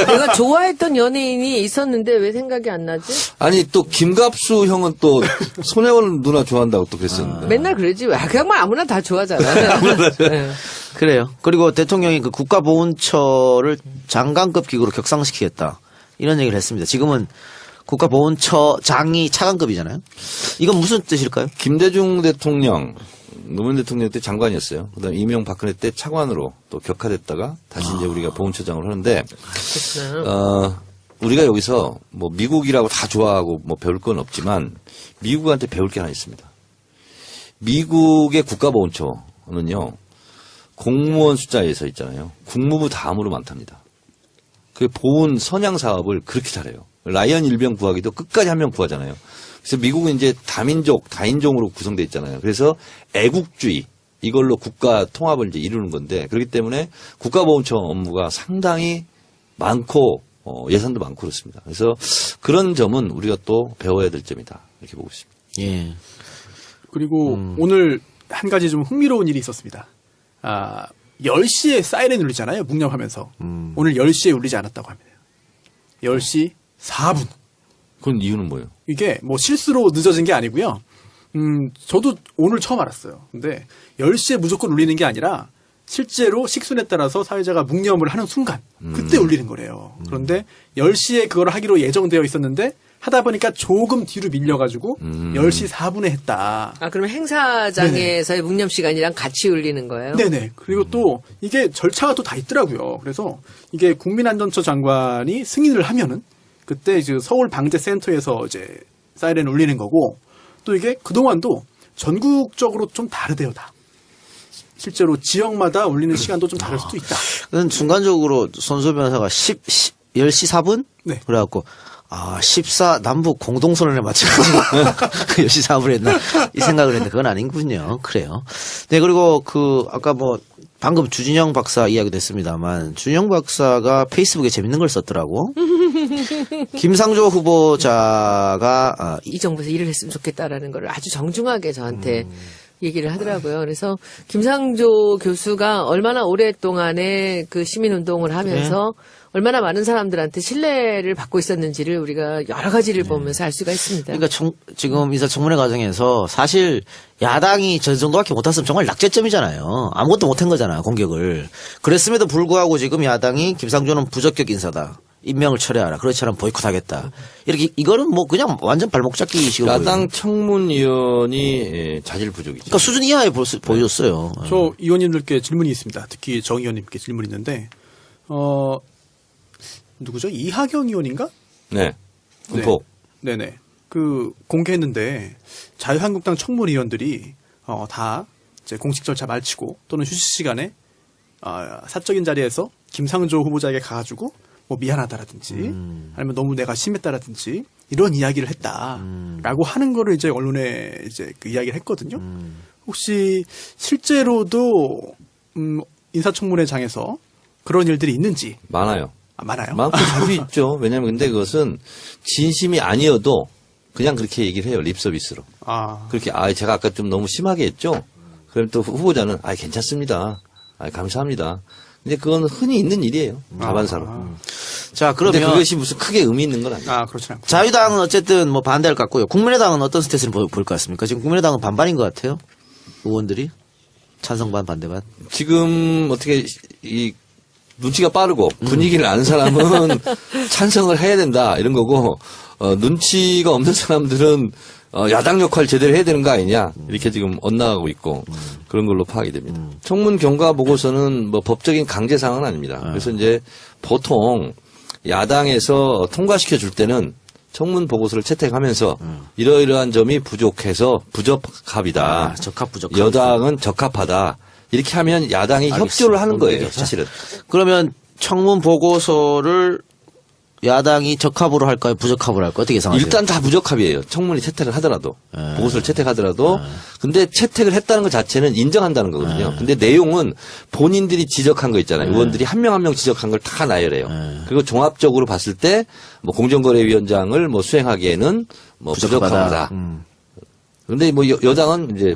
내가 좋아했던 연예인이 있었는데 왜 생각이 안 나지? 아니 또 김갑수 형은 또 손혜원 누나 좋아한다고 또 그랬었는데. 맨날 그러지. 그냥 뭐 아무나 다 좋아하잖아. 네. 그래요. 그리고 대통령이 그 국가보훈처를 장관급 기구로 격상시키겠다. 이런 얘기를 했습니다. 지금은 국가보훈처장이 차관급이잖아요. 이건 무슨 뜻일까요? 김대중 대통령, 노무현 대통령 때 장관이었어요. 그다음 이명박근혜 때 차관으로 또 격하됐다가 다시 이제 우리가 보훈처장을 하는데, 우리가 여기서 뭐 미국이라고 다 좋아하고 뭐 배울 건 없지만 미국한테 배울 게 하나 있습니다. 미국의 국가보훈처는요, 공무원 숫자에서 있잖아요. 국무부 다음으로 많답니다. 그 보훈 선양 사업을 그렇게 잘해요. 라이언 일병 구하기도 끝까지 한 명 구하잖아요. 그래서 미국은 이제 다민족, 다인종으로 구성되어 있잖아요. 그래서 애국주의 이걸로 국가 통합을 이제 이루는 건데 그렇기 때문에 국가보훈처 업무가 상당히 많고 예산도 많고 그렇습니다. 그래서 그런 점은 우리가 또 배워야 될 점이다 이렇게 보고 있습니다. 예. 그리고 오늘 한 가지 좀 흥미로운 일이 있었습니다. 10시에 사이렌 울리잖아요. 묵념하면서. 오늘 10시에 울리지 않았다고 합니다. 10시 4분. 그건 이유는 뭐예요? 이게 뭐 실수로 늦어진 게 아니고요. 저도 오늘 처음 알았어요. 근데 10시에 무조건 울리는 게 아니라 실제로 식순에 따라서 사회자가 묵념을 하는 순간 그때 울리는 거래요. 그런데 10시에 그걸 하기로 예정되어 있었는데 하다 보니까 조금 뒤로 밀려가지고 10시 4분에 했다. 그러면 행사장에서의 묵념 시간이랑 같이 울리는 거예요? 네네. 그리고 또 이게 절차가 또 다 있더라고요. 그래서 이게 국민안전처 장관이 승인을 하면은 그때 이제 서울방재센터에서 이제 사이렌 울리는 거고 또 이게 그동안도 전국적으로 좀 다르대요, 다. 실제로 지역마다 울리는 시간도 좀 다를 수도 있다. 그건 순간적으로 손수 변호사가 10시 4분? 네. 그래갖고 14 남북 공동선언에 맞춰가지고 10시 4분 했나 이 생각을 했는데 그건 아닌군요. 그래요. 네, 그리고 아까 뭐 방금 주진영 박사 이야기도 했습니다만 주진영 박사가 페이스북에 재밌는 걸 썼더라고. 김상조 후보자가 이 정부에서 일을 했으면 좋겠다라는 걸 아주 정중하게 저한테 얘기를 하더라고요. 그래서 김상조 교수가 얼마나 오랫동안에 그 시민운동을 하면서 얼마나 많은 사람들한테 신뢰를 받고 있었는지를 우리가 여러 가지를 보면서 알 수가 있습니다. 그러니까 지금 인사청문회 과정에서 사실 야당이 저 정도밖에 못했으면 정말 낙제점이잖아요. 아무것도 못한 거잖아요. 공격을. 그랬음에도 불구하고 지금 야당이 김상조는 부적격 인사다. 임명을 철회하라. 그렇지 않으면 보이콧하겠다. 이렇게 이거는 뭐 그냥 완전 발목 잡기식으로 야당 청문위원이 자질 부족이죠. 그러니까 수준 이하에 보여줬어요. 저 의원님들께 질문이 있습니다. 특히 정 의원님께 질문이 있는데 누구죠? 이하경 의원인가? 네. 군포. 네네. 공개했는데 자유한국당 청문위원들이 다 이제 공식 절차 마치고 또는 휴식 시간에 사적인 자리에서 김상조 후보자에게 가가지고 뭐 미안하다라든지 아니면 너무 내가 심했다라든지 이런 이야기를 했다라고 하는 거를 이제 언론에 이제 그 이야기를 했거든요. 혹시 실제로도 인사청문회장에서 그런 일들이 있는지 많아요. 많아요? 많고 자주 있죠. 왜냐하면 근데 그것은 진심이 아니어도 그냥 그렇게 얘기를 해요. 립서비스로. 그렇게 제가 아까 좀 너무 심하게 했죠. 그럼 또 후보자는 괜찮습니다. 감사합니다. 근데 그건 흔히 있는 일이에요. 다반사로. 자, 그런데 그러면 그것이 무슨 크게 의미 있는 건 아니에요. 그렇지 않고. 자유당은 어쨌든 뭐 반대할 것 같고요. 국민의당은 어떤 스탠스를 보일 것 같습니까? 지금 국민의당은 반반인 것 같아요. 의원들이 찬성 반 반대 반. 지금 어떻게 눈치가 빠르고 분위기를 아는 사람은 찬성을 해야 된다 이런 거고 눈치가 없는 사람들은 야당 역할 제대로 해야 되는 거 아니냐 이렇게 지금 엇나가고 있고 그런 걸로 파악이 됩니다. 청문 경과 보고서는 뭐 법적인 강제 사항은 아닙니다. 그래서 이제 보통 야당에서 통과시켜 줄 때는 청문 보고서를 채택하면서 이러이러한 점이 부족해서 부적합이다. 적합 부적합. 여당은 적합하다. 이렇게 하면 야당이 알겠습니다. 협조를 하는 거예요, 알겠습니다. 사실은. 그러면 청문 보고서를 야당이 적합으로 할까요? 부적합으로 할까요? 어떻게 예상하세요? 일단 다 부적합이에요. 청문이 채택을 하더라도. 보고서를 채택하더라도. 근데 채택을 했다는 것 자체는 인정한다는 거거든요. 근데 내용은 본인들이 지적한 거 있잖아요. 의원들이 한 명 한 명 지적한 걸 다 나열해요. 그리고 종합적으로 봤을 때 뭐 공정거래위원장을 뭐 수행하기에는 뭐 부적합하다. 근데 뭐 여당은 이제